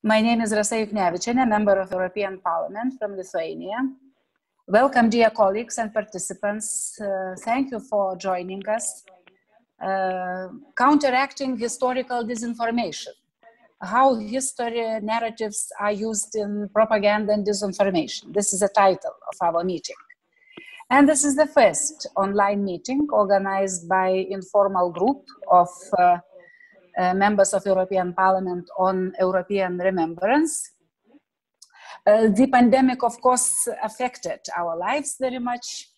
My name is Rasa Juknevičienė, member of European Parliament from Lithuania. Welcome, dear colleagues and participants. Thank you for joining us. Counteracting Historical Disinformation. How history narratives are used in propaganda and disinformation. This is the title of our meeting. And this is the first online meeting organized by Informal Group of members of European Parliament on European Remembrance. The pandemic, of course, affected our lives very much.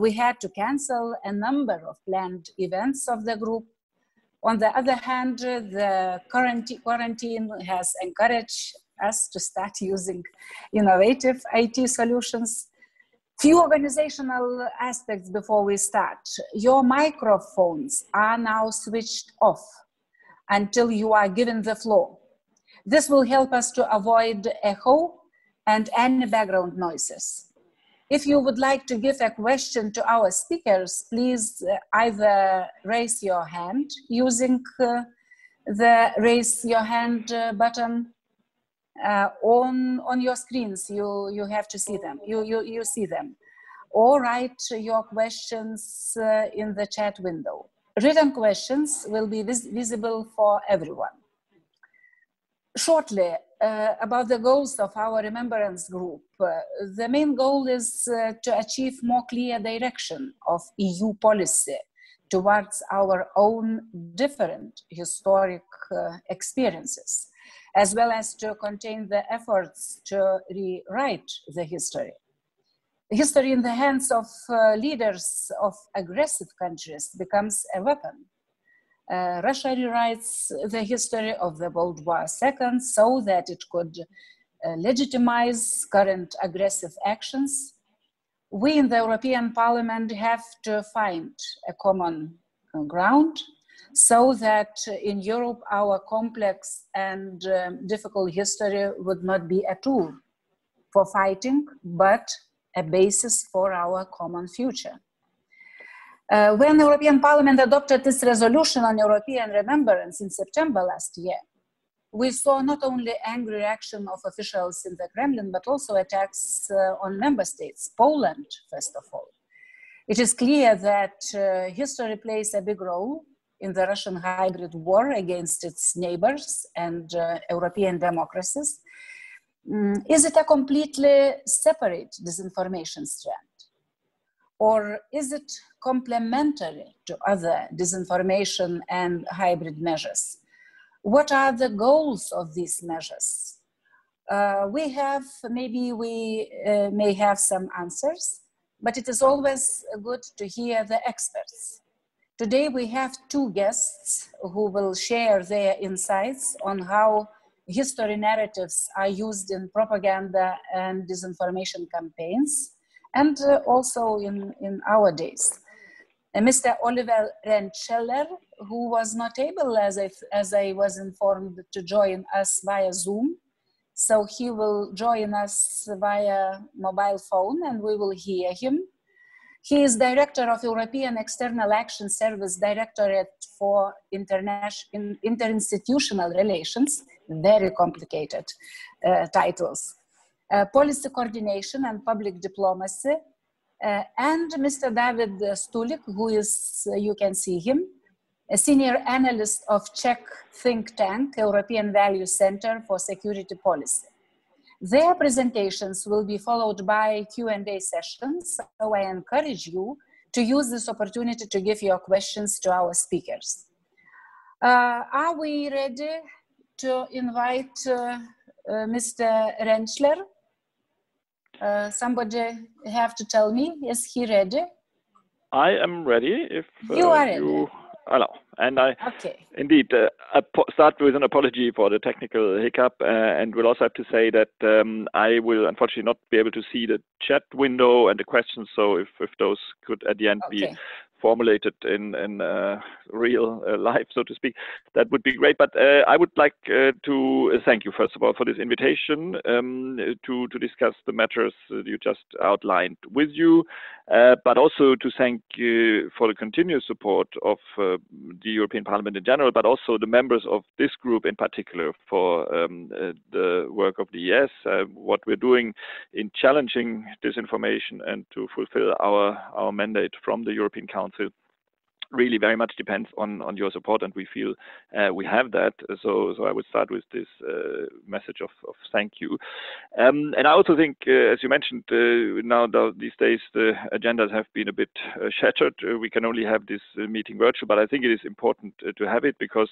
We had to cancel a number of planned events of the group. On the other hand, the quarantine has encouraged us to start using innovative IT solutions. Few organizational aspects before we start. Your microphones are now switched off until you are given the floor. This will help us to avoid echo and any background noises. If you would like to give a question to our speakers, please either raise your hand using the raise your hand button on your screens. You have to see them. You see them. Or write your questions in the chat window. Written questions will be visible for everyone. Shortly, about the goals of our remembrance group. The main goal is to achieve more clear direction of EU policy towards our own different historic experiences, as well as to contain the efforts to rewrite the history. History in the hands of leaders of aggressive countries becomes a weapon. Russia rewrites the history of the World War II so that it could legitimize current aggressive actions. We in the European Parliament have to find a common ground so that in Europe our complex and difficult history would not be a tool for fighting, but a basis for our common future. When the European Parliament adopted this resolution on European remembrance in September last year, we saw not only angry reaction of officials in the Kremlin, but also attacks on member states, Poland, first of all. It is clear that history plays a big role in the Russian hybrid war against its neighbors and European democracies. Is it a completely separate disinformation strand? Or is it complementary to other disinformation and hybrid measures? What are the goals of these measures? Maybe we may have some answers, but it is always good to hear the experts. Today we have two guests who will share their insights on how history narratives are used in propaganda and disinformation campaigns, and also in our days. Mr. Oliver RENTSCHLER, who was not able, as I was informed, to join us via Zoom. So he will join us via mobile phone and we will hear him. He is Director of European External Action Service, Directorate for Interinstitutional Relations, very complicated titles. Policy coordination and public diplomacy, and Mr. David Stulik, who is, you can see him, a senior analyst of Czech think tank, European Value Center for Security Policy. Their presentations will be followed by Q&A sessions, so I encourage you to use this opportunity to give your questions to our speakers. Are we ready to invite Mr. RENTSCHLER? Somebody have to tell me, is he ready? I am ready if you are ready. Allow. And I indeed start with an apology for the technical hiccup, and will also have to say that I will unfortunately not be able to see the chat window and the questions, so if those could at the end be formulated in real life, so to speak, that would be great. But I would like to thank you, first of all, for this invitation to discuss the matters you just outlined with you, but also to thank you for the continuous support of the European Parliament in general, but also the members of this group in particular for the work of the EEAS, what we're doing in challenging disinformation and to fulfill our mandate from the European Council really very much depends on your support, and we feel we have that. So I would start with this message of thank you. And I also think, as you mentioned, now these days the agendas have been a bit shattered. We can only have this meeting virtual, but I think it is important to have it because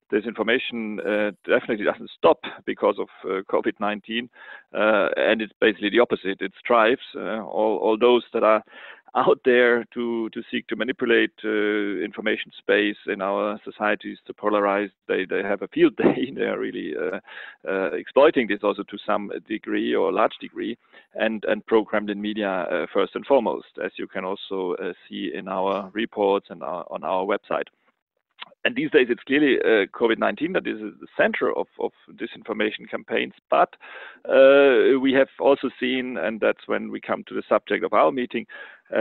this information definitely doesn't stop because of COVID-19, and it's basically the opposite. It thrives. All those that are out there to seek to manipulate information space in our societies, to polarize, they have a field day. They are really exploiting this also to some degree or large degree, and pro-Kremlin media first and foremost, as you can also see in our reports and on our website. And these days, it's clearly COVID-19 that is the center of disinformation campaigns. But we have also seen, and that's when we come to the subject of our meeting,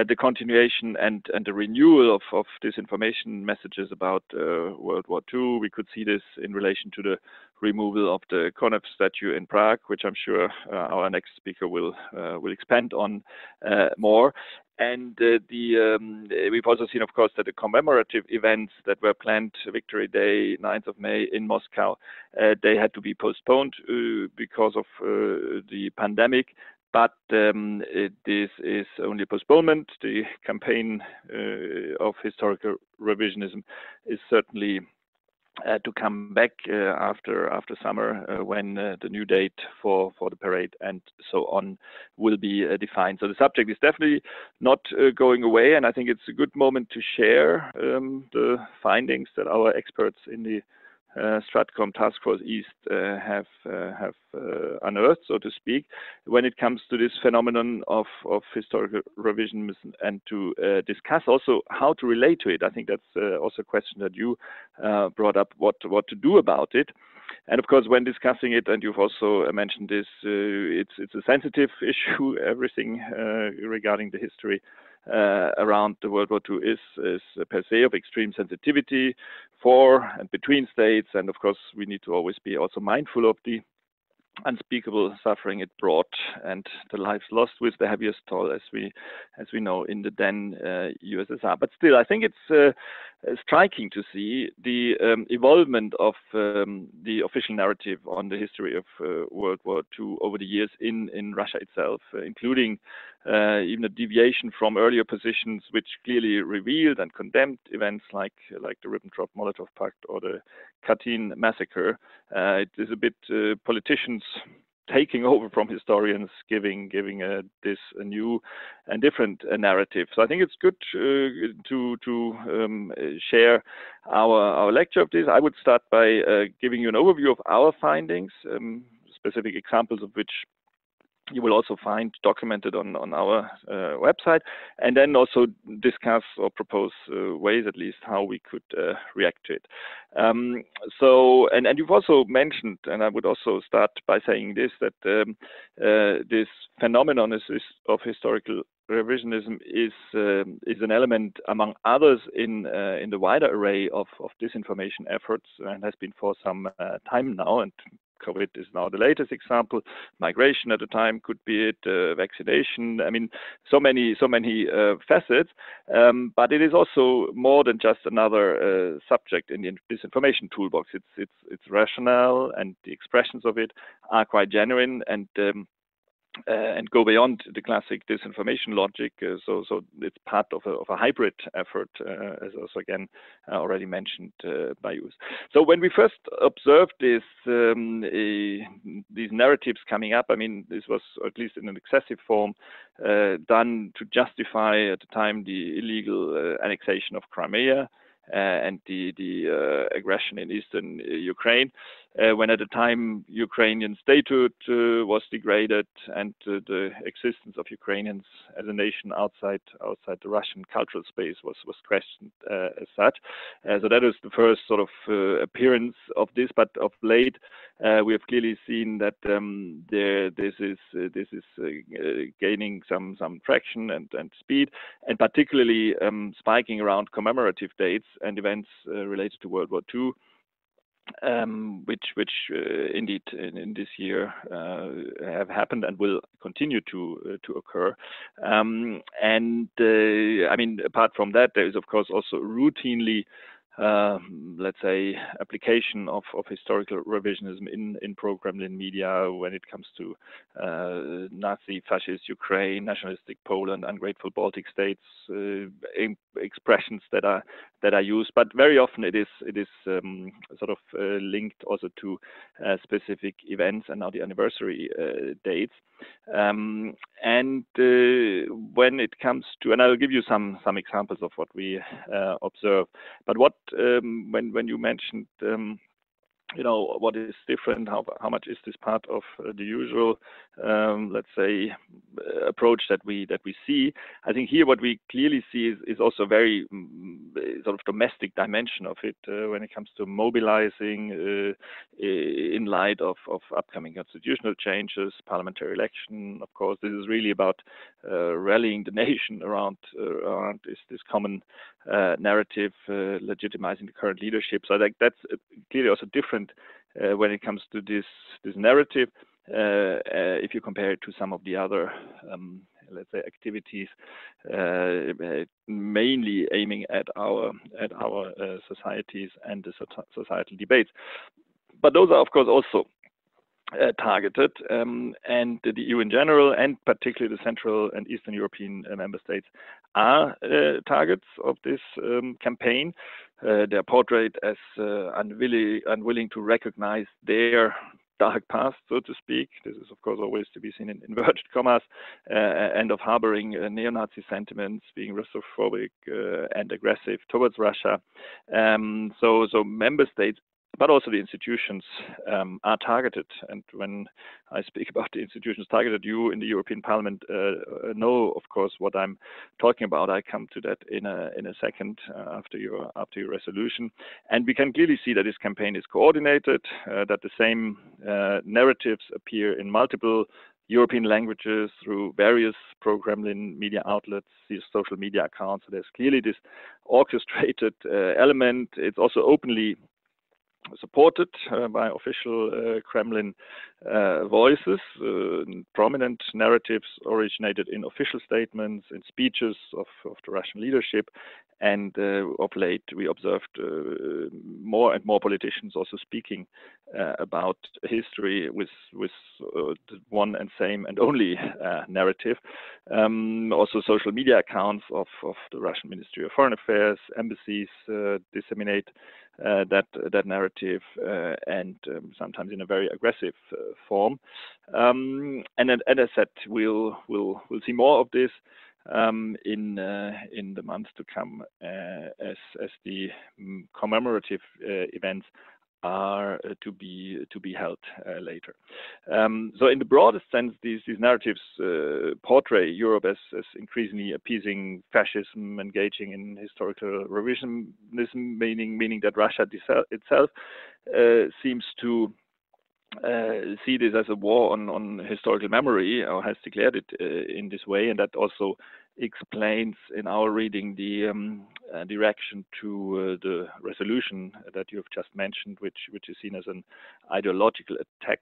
the continuation and the renewal of disinformation messages about World War II. We could see this in relation to the removal of the Konev statue in Prague, which I'm sure our next speaker will expand on more. And we've also seen, of course, that the commemorative events that were planned, Victory Day, 9th of May in Moscow, they had to be postponed because of the pandemic. But this is only a postponement. The campaign of historical revisionism is certainly to come back after summer when the new date for the parade and so on will be defined. So the subject is definitely not going away, and I think it's a good moment to share the findings that our experts in the Stratcom Task Force East have unearthed, so to speak, when it comes to this phenomenon of historical revisionism, and to discuss also how to relate to it. I think that's also a question that you brought up, what to do about it. And of course, when discussing it, and you've also mentioned this, it's a sensitive issue. Everything regarding the history around the World War II is per se of extreme sensitivity for and between states, and of course we need to always be also mindful of the unspeakable suffering it brought and the lives lost with the heaviest toll, as we know, in the then USSR. But still, I think it's striking to see the evolvement of the official narrative on the history of World War II over the years in Russia itself, including even a deviation from earlier positions which clearly revealed and condemned events like the Ribbentrop-Molotov Pact or the Katyn massacre. It is a bit politicians taking over from historians, giving this a new and different narrative. So I think it's good to share our lecture of this. I would start by giving you an overview of our findings, specific examples of which you will also find documented on our website, and then also discuss or propose ways, at least, how we could react to it. So, and you've also mentioned, and I would also start by saying this, that this phenomenon of historical revisionism is an element, among others, in the wider array of disinformation efforts, and has been for some time now. And COVID is now the latest example. Migration at the time could be it, vaccination. I mean, so many facets. But it is also more than just another subject in the disinformation toolbox. It's rationale, and the expressions of it are quite genuine and go beyond the classic disinformation logic. So it's part of a hybrid effort, as also again already mentioned by you. So when we first observed this, these narratives coming up, I mean, this was, at least in an excessive form, done to justify at the time the illegal annexation of Crimea and the aggression in eastern Ukraine. when at the time Ukrainian statehood was degraded and the existence of Ukrainians as a nation outside the Russian cultural space was questioned as such. So that is the first sort of appearance of this, but of late we have clearly seen that this is gaining some traction and speed, and particularly spiking around commemorative dates and events related to World War II. Which indeed in this year have happened and will continue to occur. I mean, apart from that, there is of course also routinely, let's say, application of historical revisionism in pro-Kremlin media when it comes to Nazi, fascist Ukraine, nationalistic Poland, ungrateful Baltic states, expressions that are used. But very often it is sort of linked also to specific events and now the anniversary dates. And when it comes to, and I'll give you some examples of what we observe. But what when you mentioned you know, what is different, how much is this part of the usual, let's say, approach that we see. I think here what we clearly see is also a very sort of domestic dimension of it when it comes to mobilizing in light of upcoming constitutional changes, parliamentary election. Of course, this is really about rallying the nation around this common narrative, legitimizing the current leadership. So I think that's clearly also different when it comes to this narrative, if you compare it to some of the other, let's say, activities, mainly aiming at our societies and the societal debates. But those are, of course, also targeted, and the EU in general, and particularly the Central and Eastern European member states, are targets of this campaign. They're portrayed as unwilling to recognize their dark past, so to speak. This is, of course, always to be seen in inverted commas, and of harboring neo-Nazi sentiments, being Russophobic and aggressive towards Russia. So member states, but also the institutions, are targeted. And when I speak about the institutions targeted, you in the European Parliament know, of course, what I'm talking about. I come to that in a second after your resolution. And we can clearly see that this campaign is coordinated, that the same narratives appear in multiple European languages through various pro-Kremlin media outlets, these social media accounts. So there's clearly this orchestrated element. It's also openly supported by official Kremlin voices. Prominent narratives originated in official statements, in speeches of the Russian leadership, and of late we observed more and more politicians also speaking about history with the one and same and only narrative. Also social media accounts of the Russian Ministry of Foreign Affairs, embassies disseminate that narrative, and sometimes in a very aggressive form. And as I said, we'll see more of this in the months to come, as the commemorative events are to be held later. So in the broadest sense, these narratives portray Europe as increasingly appeasing fascism, engaging in historical revisionism, meaning that Russia itself seems to see this as a war on historical memory, or has declared it in this way, and that also explains in our reading the direction to the resolution that you have just mentioned, which is seen as an ideological attack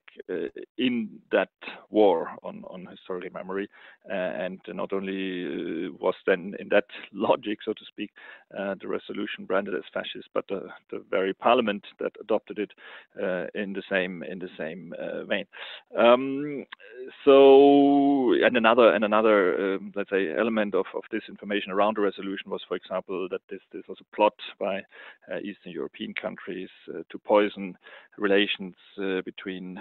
in that war on historical memory, and not only was then in that logic, so to speak, the resolution branded as fascist, but the very parliament that adopted it in the same vein. So, and another let's say element of this information around the resolution was, for example, that this was a plot by Eastern European countries to poison relations between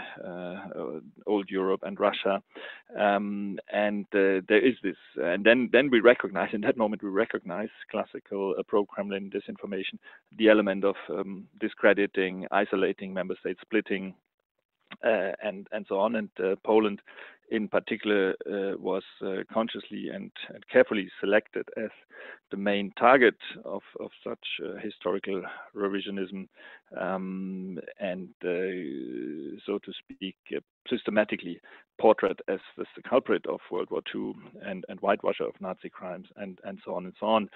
old Europe and Russia, and there is this, and then we recognize, in that moment we recognize classical pro-Kremlin disinformation, the element of discrediting, isolating member states, splitting, and so on. And Poland in particular was consciously and carefully selected as the main target of such historical revisionism, and so to speak, systematically portrayed as the culprit of World War II and whitewasher of Nazi crimes, and so on and so on.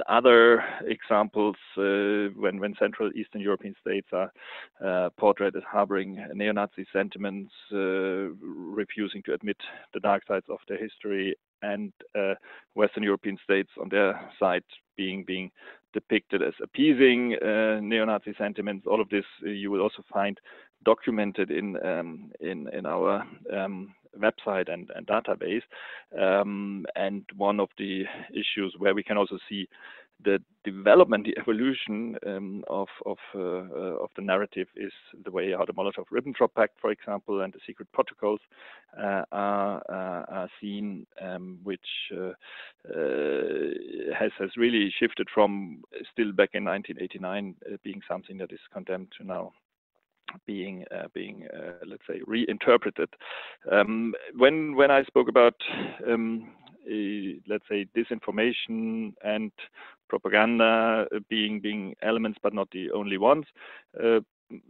Other examples, when Central Eastern European states are portrayed as harboring neo-Nazi sentiments, refusing to admit the dark sides of their history, and Western European states on their side being depicted as appeasing neo-Nazi sentiments. All of this you will also find documented in our website and database. And one of the issues where we can also see the development, the evolution of the narrative is the way how the Molotov-Ribbentrop Pact, for example, and the secret protocols are seen, which has really shifted from still back in 1989 being something that is condemned to now being let's say reinterpreted. When I spoke about let's say disinformation and propaganda being elements but not the only ones,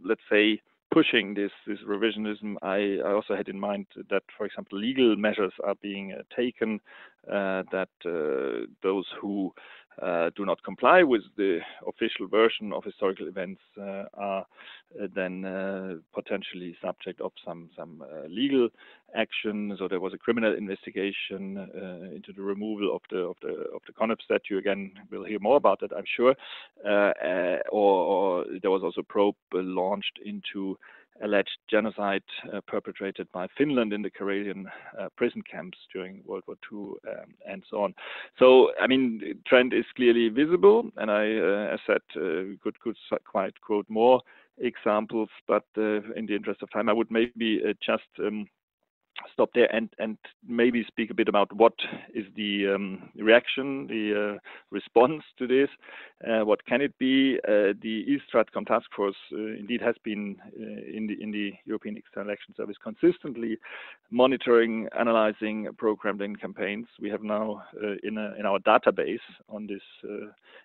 let's say pushing this revisionism, I also had in mind that, for example, legal measures are being taken, that those who do not comply with the official version of historical events are then potentially subject of some legal action. So there was a criminal investigation into the removal of the Konop statue. Again, we'll hear more about that, I'm sure. Or there was also a probe launched into alleged genocide perpetrated by Finland in the Karelian prison camps during World War II, and so on. So, I mean, the trend is clearly visible, and I, as said, could quite quote more examples, but in the interest of time, I would maybe just stop there and maybe speak a bit about what is the reaction, the response to this. What can it be? The East Stratcom Task Force indeed has been in the European External Action Service consistently monitoring, analyzing pro-Kremlin campaigns. We have now in our database on this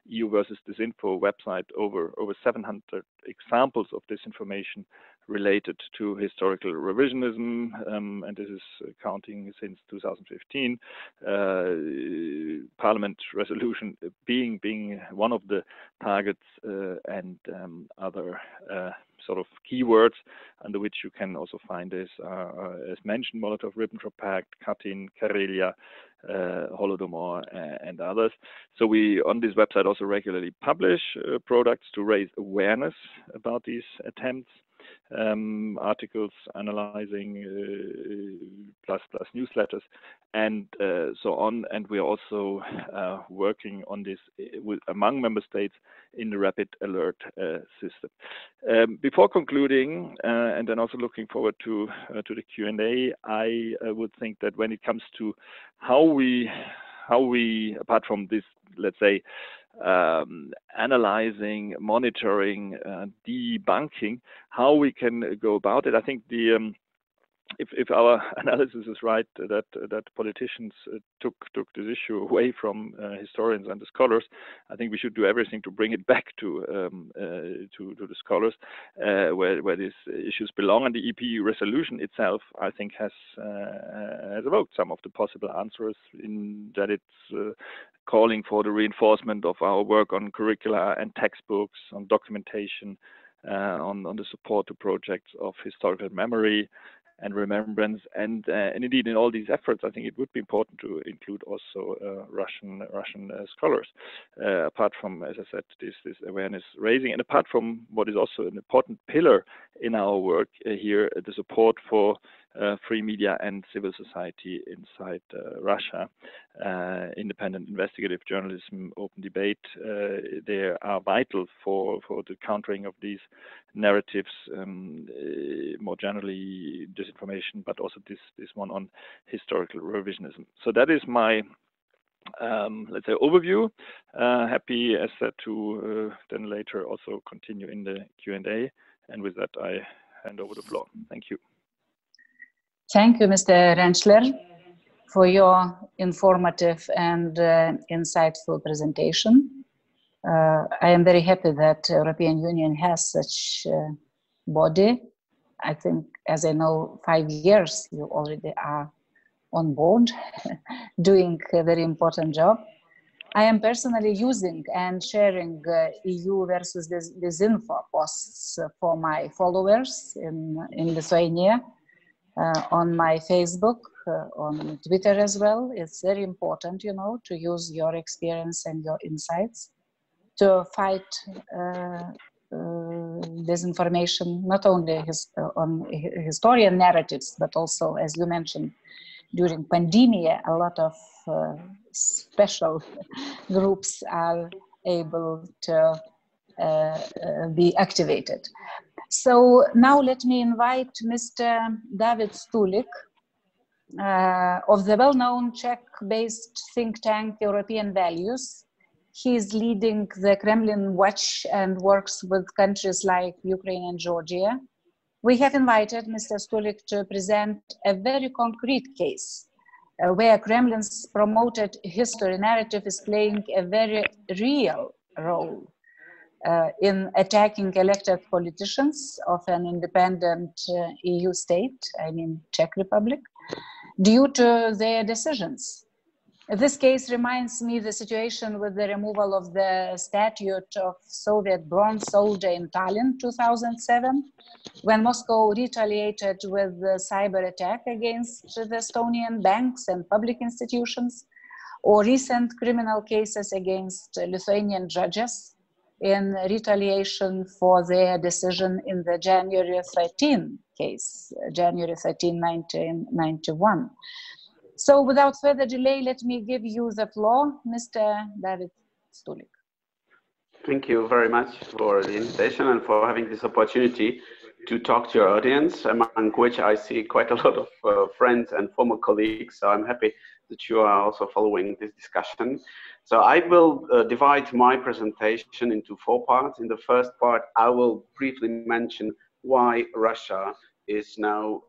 EU versus Disinfo website over 700 examples of disinformation related to historical revisionism, and this is counting since 2015. Parliament resolution being one of the targets, and other sort of keywords under which you can also find this, as mentioned, Molotov-Ribbentrop Pact, Katyn, Karelia, Holodomor, and others. So we on this website also regularly publish products to raise awareness about these attempts. Articles analyzing plus newsletters and so on, and we are also working on this among member states in the rapid alert system. Before concluding, and then also looking forward to the Q&A, I would think that when it comes to how we apart from this, let's say, analyzing, monitoring, debunking, how we can go about it. I think the if our analysis is right, that politicians took this issue away from historians and the scholars, I think we should do everything to bring it back to the scholars, where these issues belong. And the EP resolution itself, I think, has evoked some of the possible answers in that it's calling for the reinforcement of our work on curricula and textbooks, on documentation, on the support to projects of historical memory and remembrance, and indeed in all these efforts, I think it would be important to include also Russian scholars, apart from, as I said, this awareness raising, and apart from what is also an important pillar in our work here, the support for free media and civil society inside Russia. Independent investigative journalism, open debate, they are vital for the countering of these narratives, more generally disinformation, but also this one on historical revisionism. So that is my let's say overview. Happy, as said, to then later also continue in the Q&A. And with that, I hand over the floor. Thank you. Thank you, Mr. RENTSCHLER, for your informative and insightful presentation. I am very happy that European Union has such a body. I think, as I know, 5 years you already are on board, doing a very important job. I am personally using and sharing EU versus disinfo posts for my followers in Lithuania, on my Facebook, on Twitter as well. It's very important, you know, to use your experience and your insights to fight disinformation, not only on historian narratives, but also, as you mentioned, during pandemic, a lot of special groups are able to be activated. So now let me invite Mr. David Stulik of the well-known Czech-based think tank European Values. He is leading the Kremlin Watch and works with countries like Ukraine and Georgia. We have invited Mr. Stulik to present a very concrete case where Kremlin's promoted history narrative is playing a very real role in attacking elected politicians of an independent EU state, I mean Czech Republic, due to their decisions. This case reminds me the situation with the removal of the statue of Soviet bronze soldier in Tallinn 2007, when Moscow retaliated with a cyber attack against the Estonian banks and public institutions, or recent criminal cases against Lithuanian judges in retaliation for their decision in the January 13 case, January 13, 1991. So without further delay, let me give you the floor, Mr. David Stulik. Thank you very much for the invitation and for having this opportunity to talk to your audience, among which I see quite a lot of friends and former colleagues. So I'm happy that you are also following this discussion. So I will divide my presentation into 4 parts. In the first part, I will briefly mention why Russia is now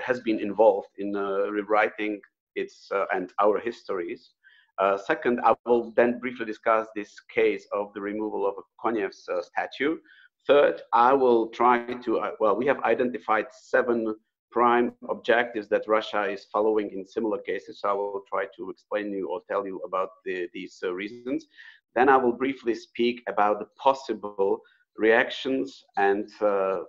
has been involved in rewriting its and our histories. Second, I will then briefly discuss this case of the removal of Konev's statue. Third, I will try to, well, we have identified 7 prime objectives that Russia is following in similar cases. So I will try to explain you or tell you about these reasons. Then I will briefly speak about the possible reactions and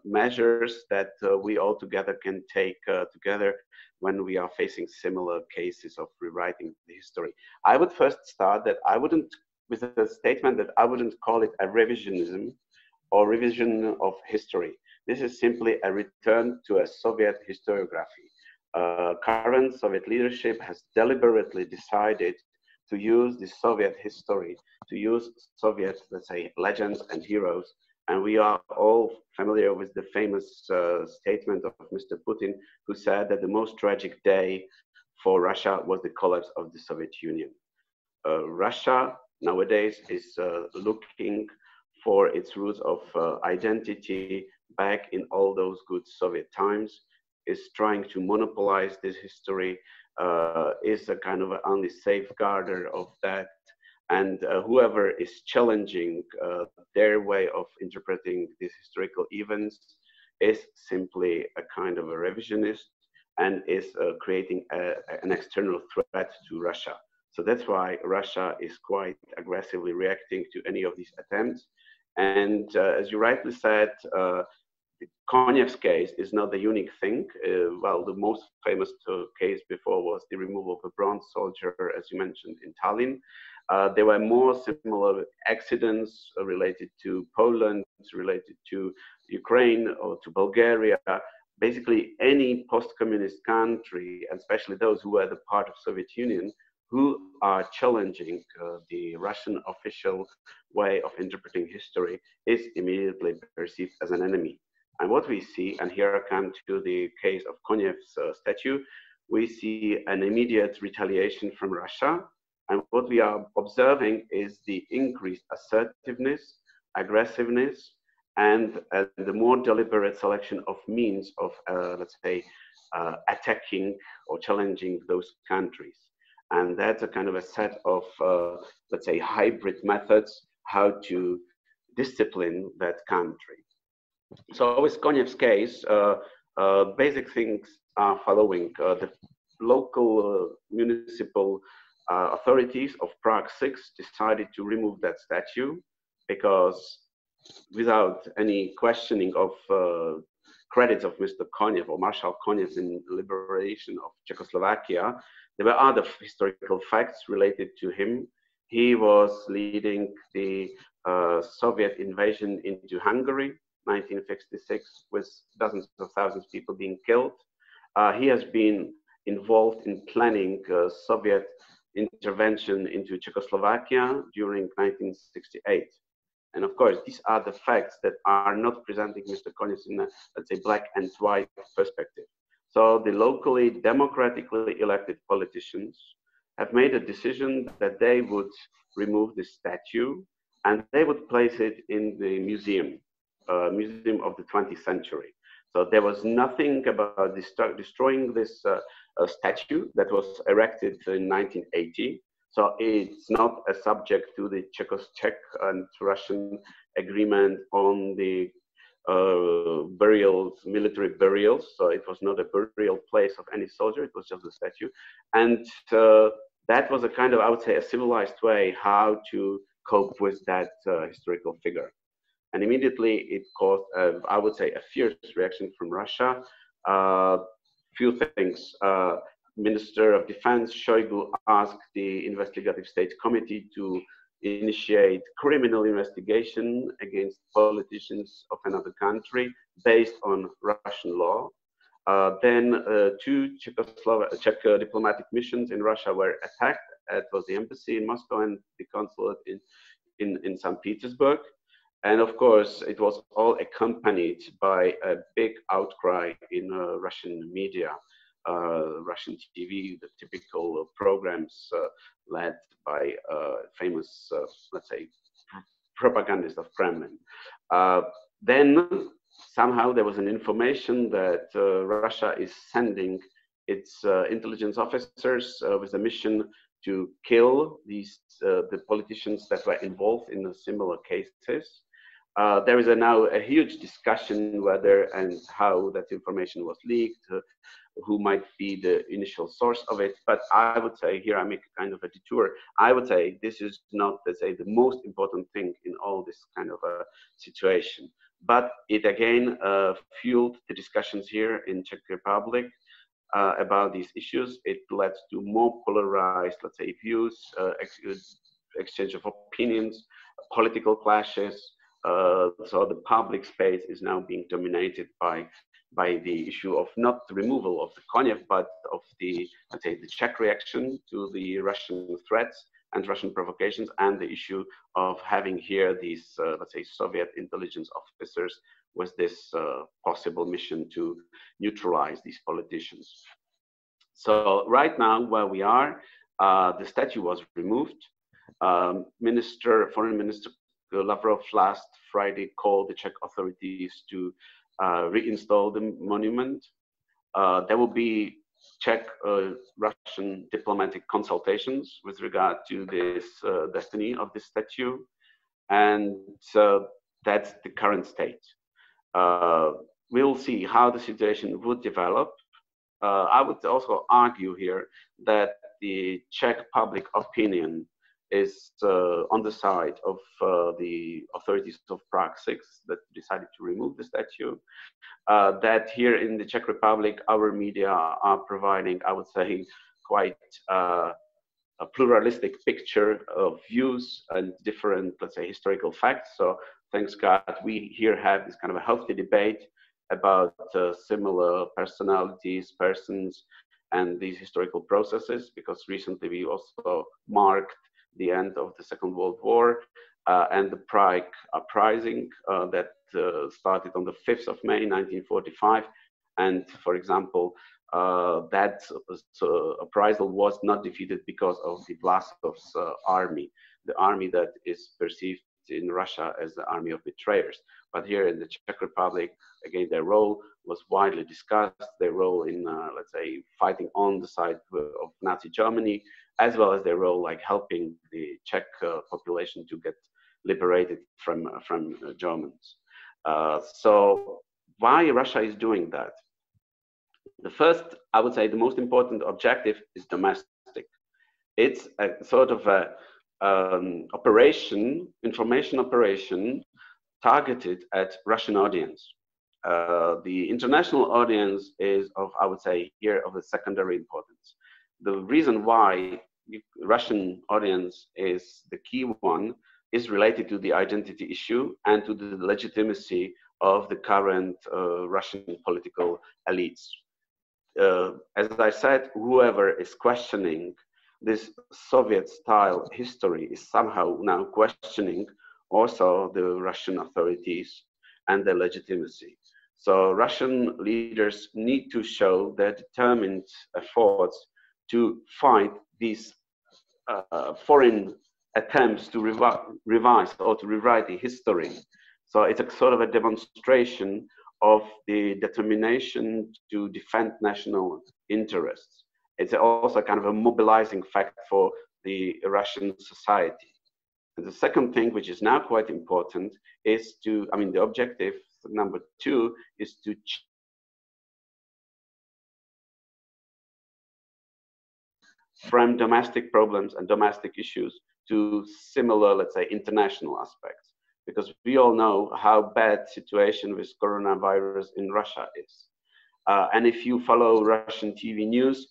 measures that we all together can take together when we are facing similar cases of rewriting the history. I would first start that I wouldn't, with a statement that I wouldn't call it a revisionism or revision of history. This is simply a return to a Soviet historiography. Current Soviet leadership has deliberately decided to use the Soviet history, to use Soviet, let's say, legends and heroes. And we are all familiar with the famous statement of Mr. Putin, who said that the most tragic day for Russia was the collapse of the Soviet Union. Russia nowadays is looking for its roots of identity back in all those good Soviet times, is trying to monopolize this history, is a kind of an only safeguarder of that. And whoever is challenging their way of interpreting these historical events is simply a kind of a revisionist and is creating an external threat to Russia. So that's why Russia is quite aggressively reacting to any of these attempts. And as you rightly said, Konev's case is not the unique thing. Well, the most famous case before was the removal of a bronze soldier, as you mentioned, in Tallinn. There were more similar accidents related to Poland, related to Ukraine or to Bulgaria, basically any post-communist country, and especially those who were the part of Soviet Union, who are challenging the Russian official way of interpreting history, is immediately perceived as an enemy. And what we see, and here I come to the case of Konev's statue, we see an immediate retaliation from Russia. And what we are observing is the increased assertiveness, aggressiveness, and the more deliberate selection of means of, let's say, attacking or challenging those countries. And that's a kind of a set of, let's say, hybrid methods how to discipline that country. So with Konev's case, basic things are following. The local municipal authorities of Prague 6 decided to remove that statue because without any questioning of credits of Mr. Konev or Marshal Konev in liberation of Czechoslovakia, there were other historical facts related to him. He was leading the Soviet invasion into Hungary, 1956, with dozens of thousands of people being killed. He has been involved in planning Soviet intervention into Czechoslovakia during 1968. And of course, these are the facts that are not presenting Mr. Konev in a, let's say, black and white perspective. So the locally democratically elected politicians have made a decision that they would remove the statue and they would place it in the museum of the 20th century. So there was nothing about destroying this statue that was erected in 1980. So it's not a subject to the Czech and Russian agreement on the burials, military burials. So it was not a burial place of any soldier, it was just a statue. And that was a kind of, I would say, a civilized way how to cope with that historical figure. And immediately it caused, I would say, a fierce reaction from Russia. Few things. Minister of Defense Shoigu asked the Investigative State Committee to initiate criminal investigation against politicians of another country based on Russian law. Then two Czech diplomatic missions in Russia were attacked. It was the embassy in Moscow and the consulate in St. Petersburg. And of course, it was all accompanied by a big outcry in Russian media. Russian TV, the typical programs led by famous, let's say, propagandists of Kremlin. Then somehow there was an information that Russia is sending its intelligence officers with a mission to kill these the politicians that were involved in similar cases. There is now a huge discussion whether and how that information was leaked, who might be the initial source of it. But I would say, here I make a kind of a detour, I would say this is not, let's say, the most important thing in all this kind of a situation. But it again fueled the discussions here in Czech Republic about these issues. It led to more polarized, let's say, views, exchange of opinions, political clashes. So the public space is now being dominated by the issue of not the removal of the Konev, but of the, let's say, the Czech reaction to the Russian threats and Russian provocations, and the issue of having here these, let's say, Soviet intelligence officers with this possible mission to neutralize these politicians. So right now, where we are, the statue was removed. Foreign Minister Lavrov last Friday called the Czech authorities to reinstall the monument. There will be Czech-Russian diplomatic consultations with regard to this destiny of this statue, and that's the current state. We'll see how the situation would develop. I would also argue here that the Czech public opinion is on the side of the authorities of Prague 6 that decided to remove the statue. That here in the Czech Republic, our media are providing, I would say, quite a pluralistic picture of views and different, let's say, historical facts. So thanks God, we here have this kind of a healthy debate about similar personalities, persons, and these historical processes, because recently we also marked the end of the Second World War and the Prague uprising that started on the 5th of May, 1945. And for example, that uprisal was not defeated because of the Vlasov's army, the army that is perceived in Russia as the army of betrayers. But here in the Czech Republic, again, their role was widely discussed, their role in, let's say, fighting on the side of Nazi Germany, as well as their role like helping the Czech population to get liberated from Germans. So why Russia is doing that? The first, I would say, the most important objective is domestic. It's a sort of a operation, information operation, targeted at Russian audience. The international audience is of, I would say, here of a secondary importance. The reason why Russian audience is the key one is related to the identity issue and to the legitimacy of the current Russian political elites. As I said, whoever is questioning this Soviet-style history is somehow now questioning also the Russian authorities and their legitimacy. So Russian leaders need to show their determined efforts to fight these foreign attempts to revise or to rewrite the history. So it's a sort of a demonstration of the determination to defend national interests. It's also kind of a mobilizing fact for the Russian society. And the second thing, which is now quite important, is to, I mean, the objective number 2 is to from domestic problems and domestic issues to similar, let's say, international aspects. Because we all know how bad situation with coronavirus in Russia is. And if you follow Russian TV news,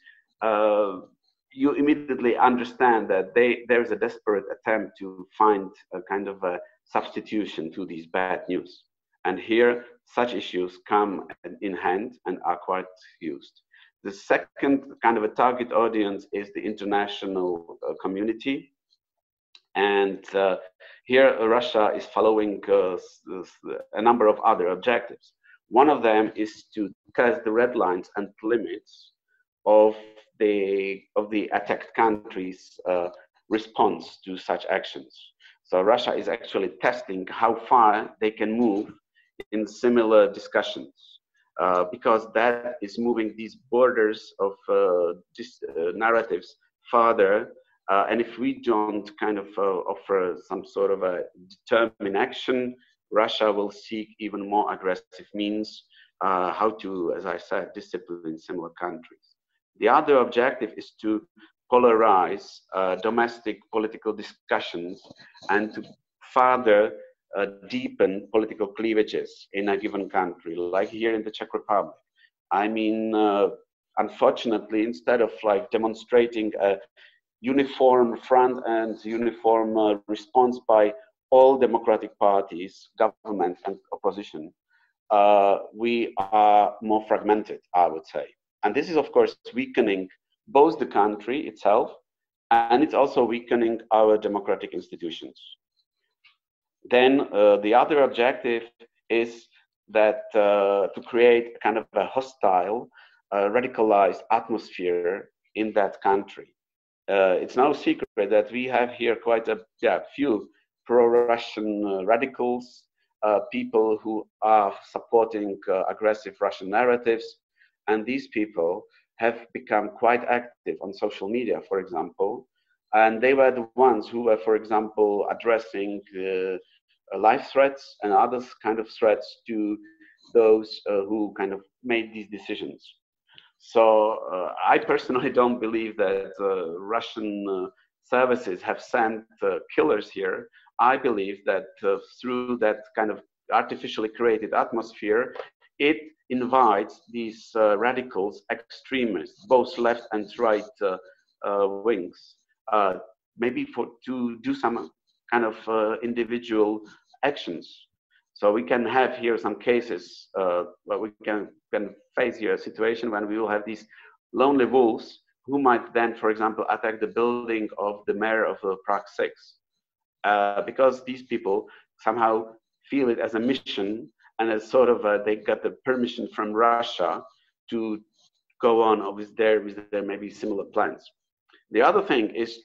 you immediately understand that there's a desperate attempt to find a kind of a substitution to these bad news. And here, such issues come in hand and are quite used. The second kind of a target audience is the international community. And here, Russia is following a number of other objectives. One of them is to test the red lines and limits of the attacked country's response to such actions. So Russia is actually testing how far they can move in similar discussions, because that is moving these borders of narratives farther. And if we don't kind of offer some sort of a determined action, Russia will seek even more aggressive means how to, as I said, discipline similar countries. The other objective is to polarize domestic political discussions and to further deepen political cleavages in a given country, like here in the Czech Republic. I mean, unfortunately, instead of like demonstrating a uniform front and uniform response by all democratic parties, government and opposition, we are more fragmented, I would say. And this is, of course, weakening both the country itself, and it's also weakening our democratic institutions. Then the other objective is that to create kind of a hostile, radicalized atmosphere in that country. It's no secret that we have here quite a few pro-Russian radicals, people who are supporting aggressive Russian narratives. And these people have become quite active on social media, for example. And they were the ones who were, for example, addressing life threats and other kind of threats to those who kind of made these decisions. So I personally don't believe that Russian services have sent killers here. I believe that through that kind of artificially created atmosphere, it invites these radicals, extremists, both left and right wings, maybe to do some kind of individual actions. So we can have here some cases where we can face here a situation when we will have these lonely wolves who might then, for example, attack the building of the mayor of Prague 6, because these people somehow feel it as a mission, and as sort of they got the permission from Russia to go on with their maybe similar plans. The other thing is,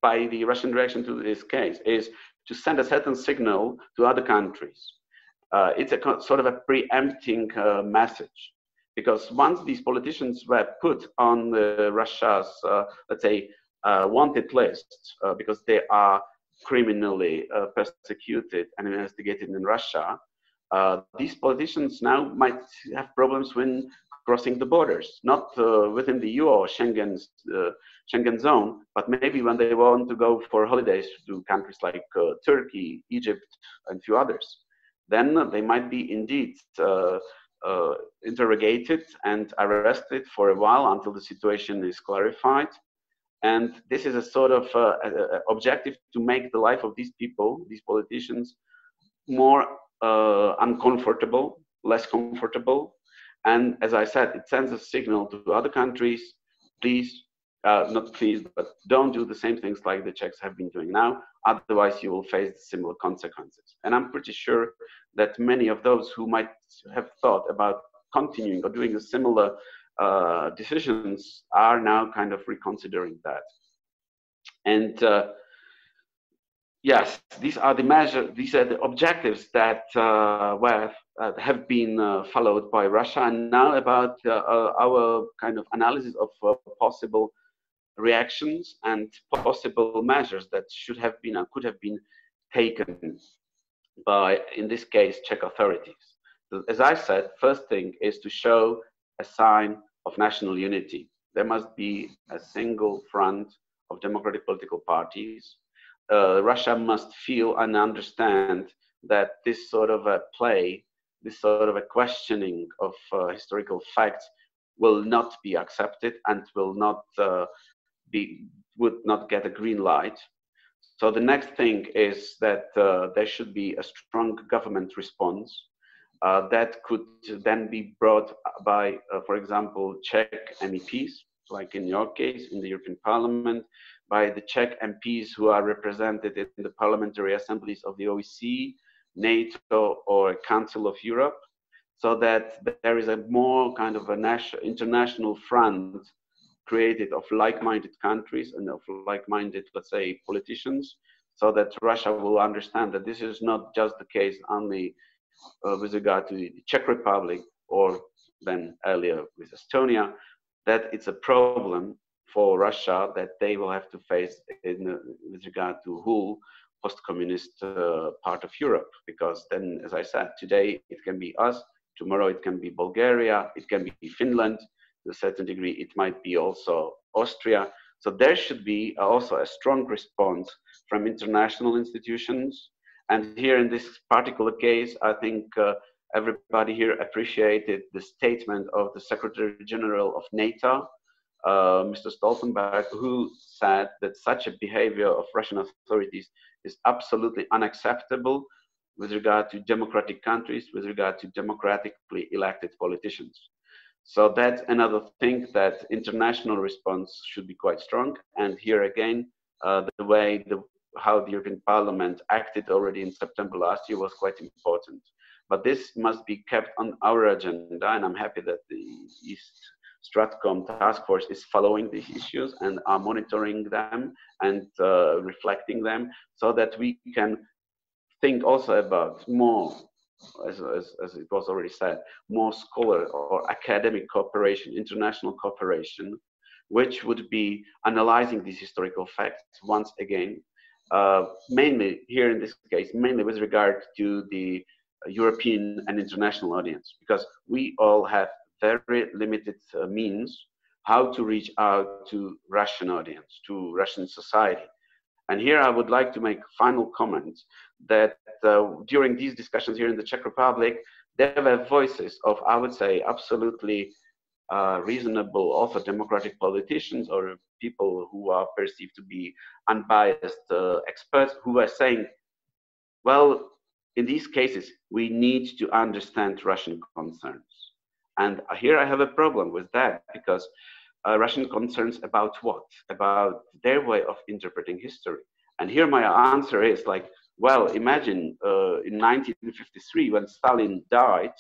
by the Russian reaction to this case, is to send a certain signal to other countries. It's a sort of a preempting message, because once these politicians were put on Russia's, let's say, wanted list, because they are criminally persecuted and investigated in Russia, these politicians now might have problems when crossing the borders, not within the EU or Schengen zone, but maybe when they want to go for holidays to countries like Turkey, Egypt, and a few others. Then they might be indeed interrogated and arrested for a while until the situation is clarified. And this is a sort of objective to make the life of these people, these politicians, more uncomfortable, less comfortable. And as I said, it sends a signal to other countries, please, not please, but don't do the same things like the Czechs have been doing now. Otherwise, you will face similar consequences. And I'm pretty sure that many of those who might have thought about continuing or doing a similar decisions are now kind of reconsidering that. And yes, these are the measures, these are the objectives that have been followed by Russia. And now about our kind of analysis of possible reactions and possible measures that should have been and could have been taken by, in this case, Czech authorities. As I said, first thing is to show a sign of national unity. There must be a single front of democratic political parties. Russia must feel and understand that this sort of a play, this sort of a questioning of historical facts will not be accepted and will not would not get a green light. So the next thing is that there should be a strong government response that could then be brought by, for example, Czech MEPs, like in your case, in the European Parliament, by the Czech MPs who are represented in the parliamentary assemblies of the OEC, NATO, or Council of Europe, so that there is a more kind of a international front created of like-minded countries and of like-minded, let's say, politicians, so that Russia will understand that this is not just the case only with regard to the Czech Republic or then earlier with Estonia, that it's a problem for Russia that they will have to face with regard to whole post-communist part of Europe. Because then, as I said, today it can be us, tomorrow it can be Bulgaria, it can be Finland, to a certain degree it might be also Austria. So there should be also a strong response from international institutions. And here in this particular case, I think everybody here appreciated the statement of the Secretary General of NATO, Mr. Stoltenberg, who said that such a behavior of Russian authorities is absolutely unacceptable with regard to democratic countries, with regard to democratically elected politicians. So that's another thing, that international response should be quite strong. And here again, the way how the European Parliament acted already in September last year was quite important. But this must be kept on our agenda, and I'm happy that the East Stratcom task force is following these issues and are monitoring them and reflecting them, so that we can think also about more, as it was already said, more scholar or academic cooperation, international cooperation, which would be analyzing these historical facts once again, mainly here in this case, mainly with regard to the European and international audience, because we all have very limited means how to reach out to Russian audience, to Russian society. And here I would like to make final comment that during these discussions here in the Czech Republic, there were voices of, I would say, absolutely reasonable, also democratic politicians or people who are perceived to be unbiased experts, who were saying, well, in these cases, we need to understand Russian concerns. And here I have a problem with that, because Russian concerns about what? About their way of interpreting history. And here my answer is like, well, imagine in 1953, when Stalin died,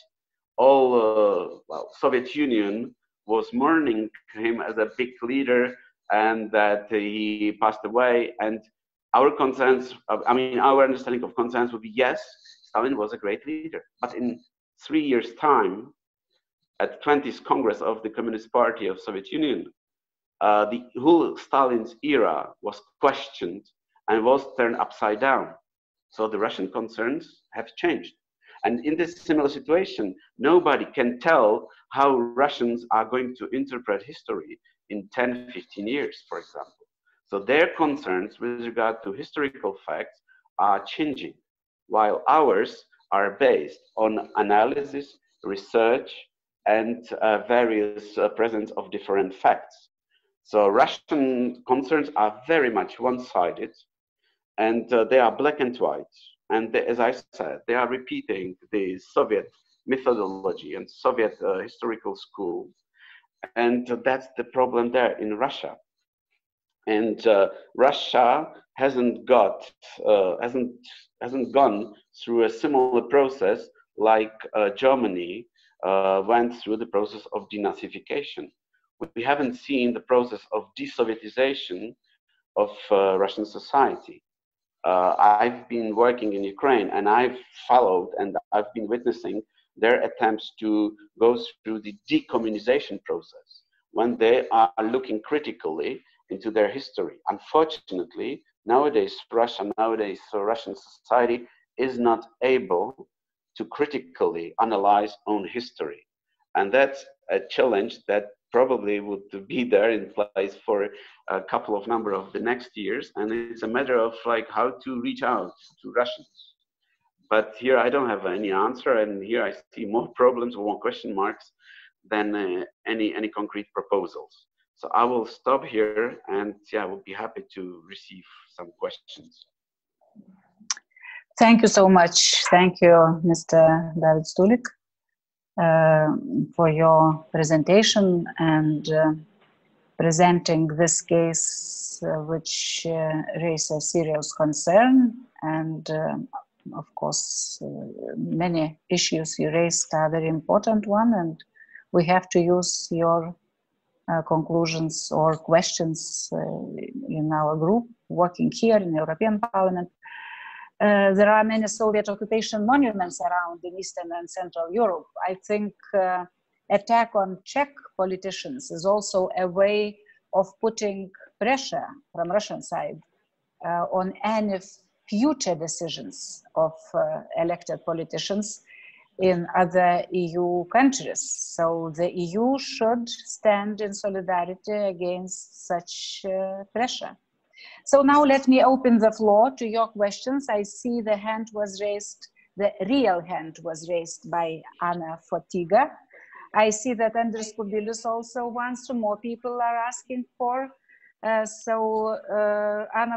all Soviet Union was mourning him as a big leader, and that he passed away. And our concerns, our understanding of concerns would be, yes, Stalin was a great leader. But in 3 years' time, at 20th Congress of the Communist Party of Soviet Union, the whole Stalin's era was questioned and was turned upside down. So the Russian concerns have changed. And in this similar situation, nobody can tell how Russians are going to interpret history in 10, 15 years, for example. So their concerns with regard to historical facts are changing, while ours are based on analysis, research, and various presence of different facts. So Russian concerns are very much one-sided, and they are black and white. And they, as I said, they are repeating the Soviet methodology and Soviet historical school. And that's the problem there in Russia. And Russia hasn't gone through a similar process like Germany went through the process of denazification. We haven't seen the process of desovietization of Russian society. I've been working in Ukraine, and I've followed and I've been witnessing their attempts to go through the decommunization process when they are looking critically into their history. Unfortunately, nowadays Russian society is not able to critically analyze own history. And that's a challenge that probably would be there in place for a couple of number of the next years. And it's a matter of like how to reach out to Russians. But here I don't have any answer, and here I see more problems or more question marks than any concrete proposals. So I will stop here, and yeah, I will be happy to receive some questions. Thank you so much. Thank you, Mr. David Stulik, for your presentation and presenting this case, which raises serious concern. And of course, many issues you raised are very important one, and we have to use your conclusions or questions in our group working here in the European Parliament. There are many Soviet occupation monuments around in Eastern and Central Europe. I think attack on Czech politicians is also a way of putting pressure from Russian side on any future decisions of elected politicians in other EU countries. So the EU should stand in solidarity against such pressure. So now let me open the floor to your questions. I see the hand was raised, the real hand was raised by Anna Fotyga. I see that Andrius Kubilius also wants to, more people are asking for. Anna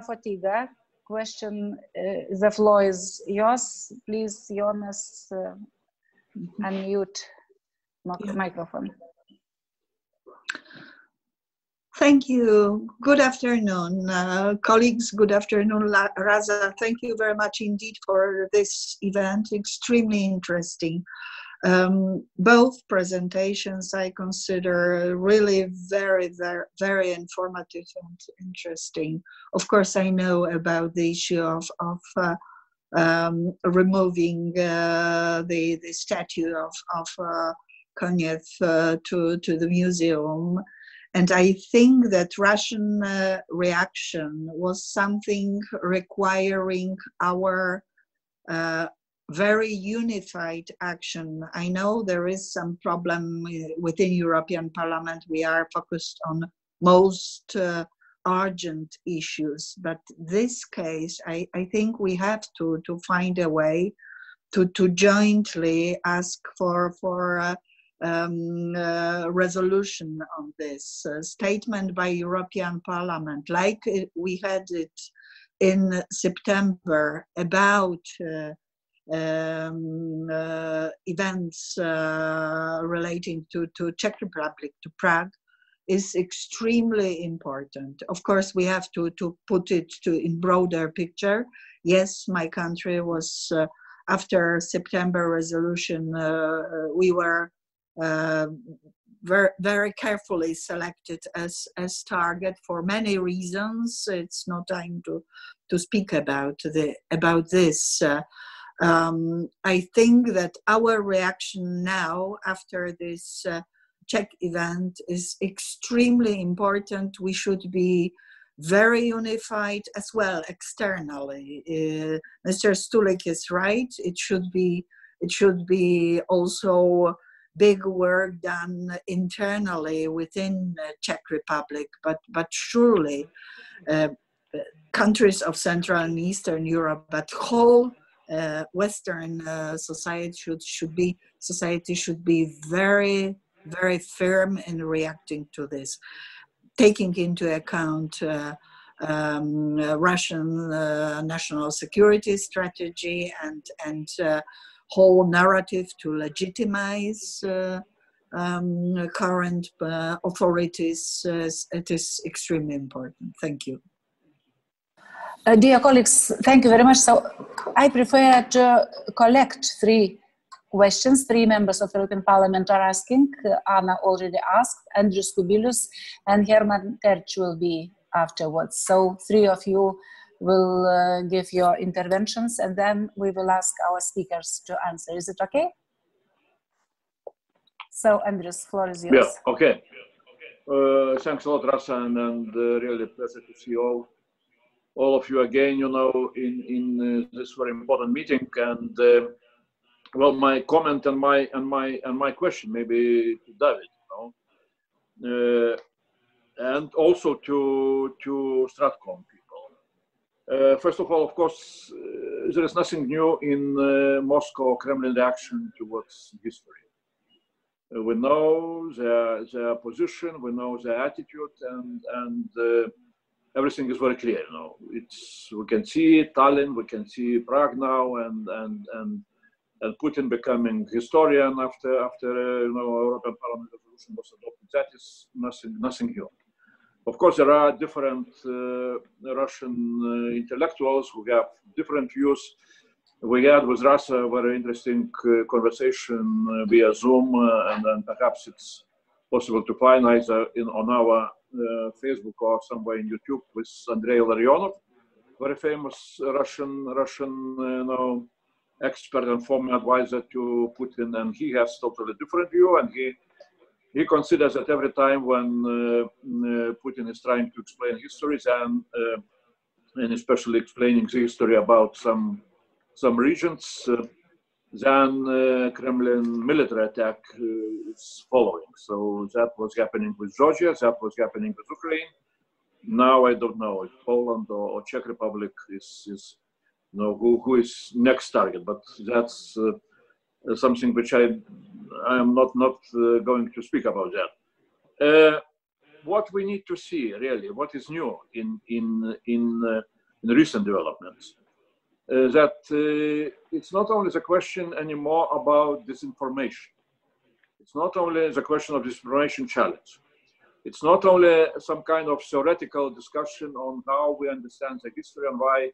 Fotyga, question, the floor is yours. Please, Jonas, unmute microphone. Thank you. Good afternoon, colleagues. Good afternoon, Rasa. Thank you very much indeed for this event. Extremely interesting. Both presentations I consider really very, very, very informative and interesting. Of course, I know about the issue of removing the statue of Konev to the museum. And I think that Russian reaction was something requiring our very unified action. I know there is some problem within European Parliament. We are focused on most urgent issues, but this case, I think we have to find a way to jointly ask for resolution on this statement by European Parliament, like we had it in September about events relating to Czech Republic, to Prague, is extremely important. Of course, we have to put it in broader picture. Yes, my country was, after September resolution, we were very carefully selected as target for many reasons. It's not time to speak about this. I think that our reaction now after this Czech event is extremely important. We should be very unified as well externally. Mr. Stulik is right. It should be also big work done internally within the Czech Republic, but surely countries of Central and Eastern Europe, but whole Western society should be very, very firm in reacting to this, taking into account Russian national security strategy and whole narrative to legitimize current authorities. It is extremely important. Thank you. Dear colleagues, thank you very much. So I prefer to collect 3 questions. 3 members of the European Parliament are asking. Anna already asked, Andrius, Kubilius, and Hermann Tertsch will be afterwards. So 3 of you will give your interventions, and then we will ask our speakers to answer. Is it okay? So Andrius, floor is yours. Yeah, okay. Thanks a lot, Rasa, and really pleasure to see all of you again, you know, in this very important meeting. And well, my comment and my question maybe to David, you know, and also to Stratcom people. First of all, of course, there is nothing new in Moscow Kremlin reaction towards history. We know their position, we know their attitude, and everything is very clear. You know, we can see Tallinn, we can see Prague now, and Putin becoming historian after you know, European Parliament resolution was adopted. That is nothing new. Of course, there are different Russian intellectuals who have different views. We had with Rasa a very interesting conversation via Zoom, and then perhaps it's possible to find either on our Facebook or somewhere in YouTube with Andrei Larionov, very famous Russian you know, expert and former advisor to Putin, and he has totally different view, and he considers that every time when Putin is trying to explain histories and especially explaining the history about some regions, then Kremlin military attack is following. So that was happening with Georgia, that was happening with Ukraine. Now I don't know if Poland or Czech Republic is you know, who is next target, but that's something which I am not going to speak about that. What we need to see really, what is new in recent developments, that it's not only the question anymore about disinformation. It's not only the question of disinformation challenge. It's not only some kind of theoretical discussion on how we understand the history and why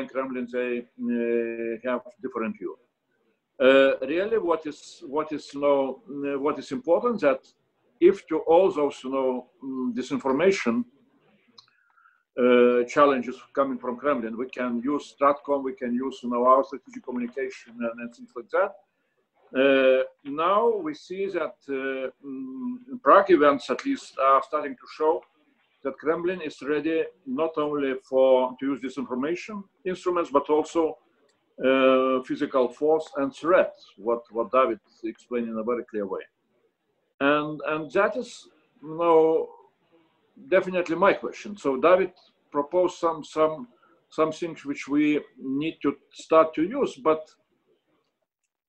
in Kremlin they have different view. Really, what is important that if to all those disinformation challenges coming from Kremlin, we can use Stratcom, we can use our strategic communication and things like that. Now we see that Prague events at least are starting to show that Kremlin is ready not only to use disinformation instruments, but also physical force and threats, what David explained in a very clear way. And that is definitely my question. So David proposed some things which we need to start to use, but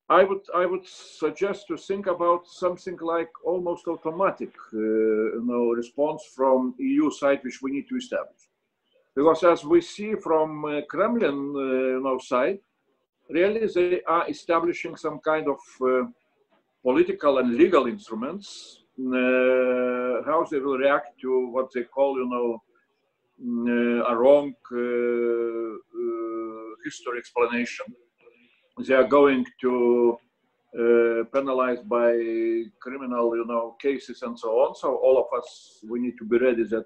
I would suggest to think about something like almost automatic response from EU side, which we need to establish. Because as we see from Kremlin side, really they are establishing some kind of political and legal instruments, how they will react to what they call, a wrong history explanation. They are going to penalized by criminal, cases and so on. So all of us, we need to be ready that,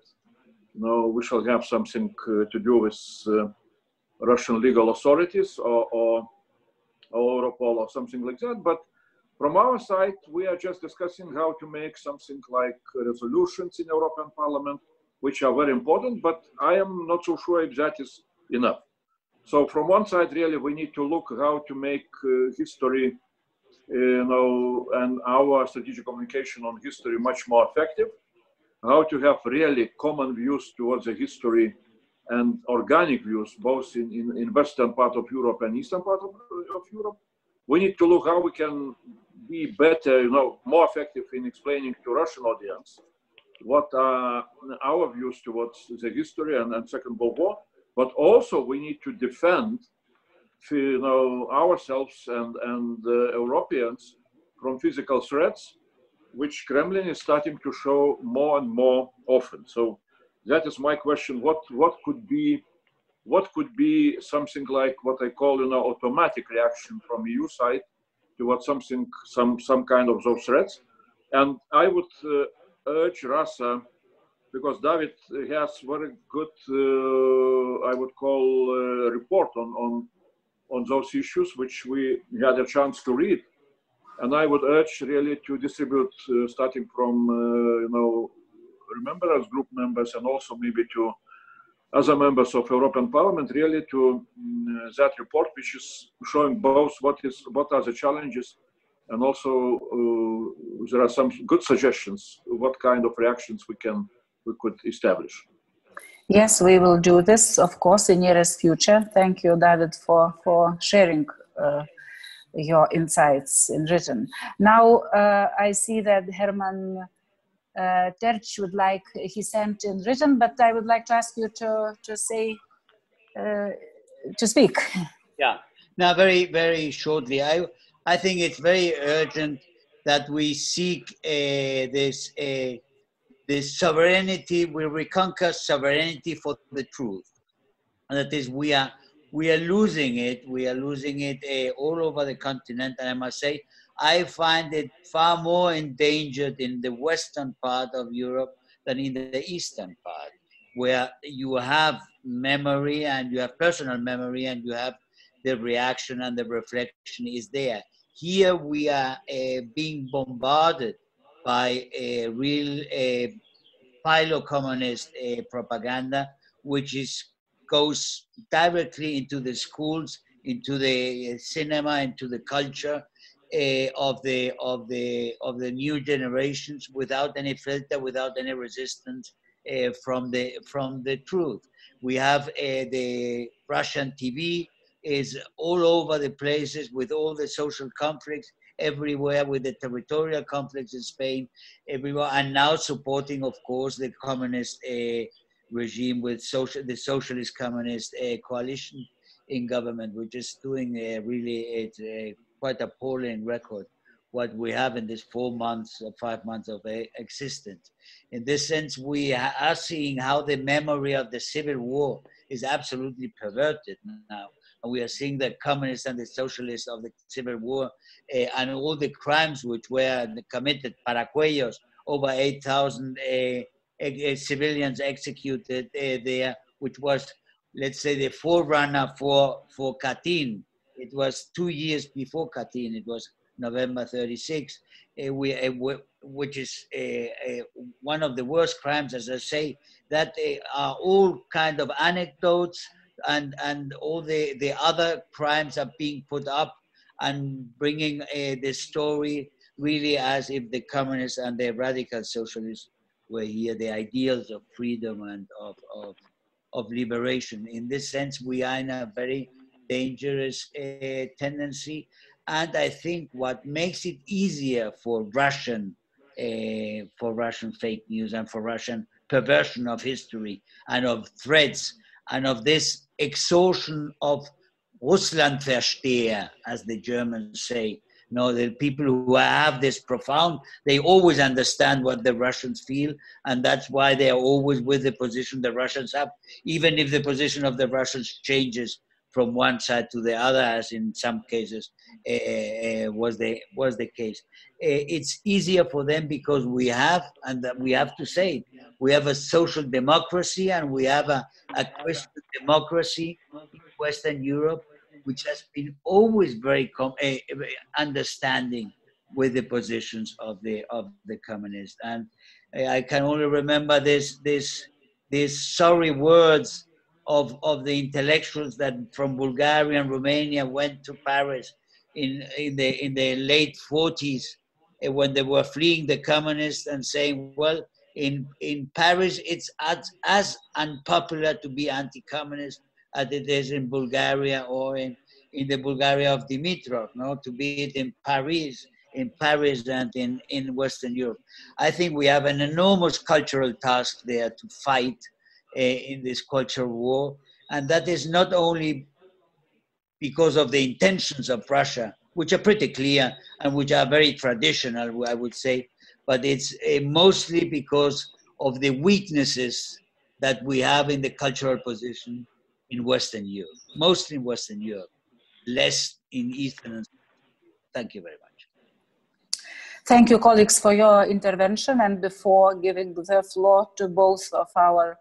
we shall have something to do with Russian legal authorities or Europol or something like that. But from our side, we are just discussing how to make something like resolutions in European Parliament, which are very important, but I am not so sure if that is enough. So from one side, really, we need to look how to make history, and our strategic communication on history much more effective, how to have really common views towards the history and organic views, both in western part of Europe and eastern part of Europe. We need to look how we can be better, more effective in explaining to Russian audience what are our views towards the history and Second World War. But also we need to defend, ourselves and Europeans from physical threats, which Kremlin is starting to show more and more often. So that is my question: what could be something like what I call automatic reaction from EU side towards some kind of those threats? And I would urge Rasa, because David has very good, I would call, report on those issues, which we had a chance to read. And I would urge really to distribute, starting from, Remembrance Group members and also maybe to other members of European Parliament, really to that report, which is showing both what are the challenges, and also there are some good suggestions what kind of reactions we could establish. Yes, we will do this, of course, in nearest future. Thank you, David, for sharing your insights in written. Now, I see that Hermann Tertsch would like, he sent in written, but I would like to ask you to speak. Yeah, now very, very shortly. I think it's very urgent that we seek this sovereignty, we reconquer sovereignty for the truth. And that is, we are losing it. We are losing it all over the continent. And I must say, I find it far more endangered in the western part of Europe than in the eastern part, where you have memory and you have personal memory and you have the reaction and the reflection is there. Here we are being bombarded by a real philo-communist propaganda, which goes directly into the schools, into the cinema, into the culture of the new generations, without any filter, without any resistance from the truth. We have the Russian TV is all over the places with all the social conflicts everywhere, with the territorial conflicts in Spain, everywhere, and now supporting, of course, the communist regime with the socialist communist coalition in government, which is doing really quite appalling record what we have in this 4 months or 5 months of existence. In this sense, we are seeing how the memory of the civil war is absolutely perverted now. And we are seeing the communists and the socialists of the civil war and all the crimes which were committed, paracuellos, over 8,000 civilians executed there, which was, let's say, the forerunner for Katyn. It was 2 years before Katyn. It was November 36, which is one of the worst crimes, as I say, that are all kind of anecdotes, and all the other crimes are being put up and bringing the story really as if the communists and the radical socialists were here, the ideals of freedom and of liberation. In this sense, we are in a very dangerous tendency. And I think what makes it easier for Russian fake news and for Russian perversion of history and of threats and of this exhaustion of Russlandversteher, as the Germans say. The people who have this profound, they always understand what the Russians feel, and that's why they are always with the position the Russians have, even if the position of the Russians changes from one side to the other, as in some cases was the case. It's easier for them because we have, and we have to say it, we have a social democracy and we have a Christian democracy in Western Europe, which has been always very understanding with the positions of the communists. And I can only remember these sorry words of the intellectuals that from Bulgaria and Romania went to Paris in the late 40s when they were fleeing the communists and saying, well, in Paris it's as unpopular to be anti-communist as it is in Bulgaria or in the Bulgaria of Dimitrov, to be it in Paris and in Western Europe. I think we have an enormous cultural task there to fight in this cultural war. And that is not only because of the intentions of Russia, which are pretty clear and which are very traditional, I would say, but it's mostly because of the weaknesses that we have in the cultural position in Western Europe, mostly in Western Europe, less in Eastern and Central. Thank you very much. Thank you, colleagues, for your intervention. And before giving the floor to both of our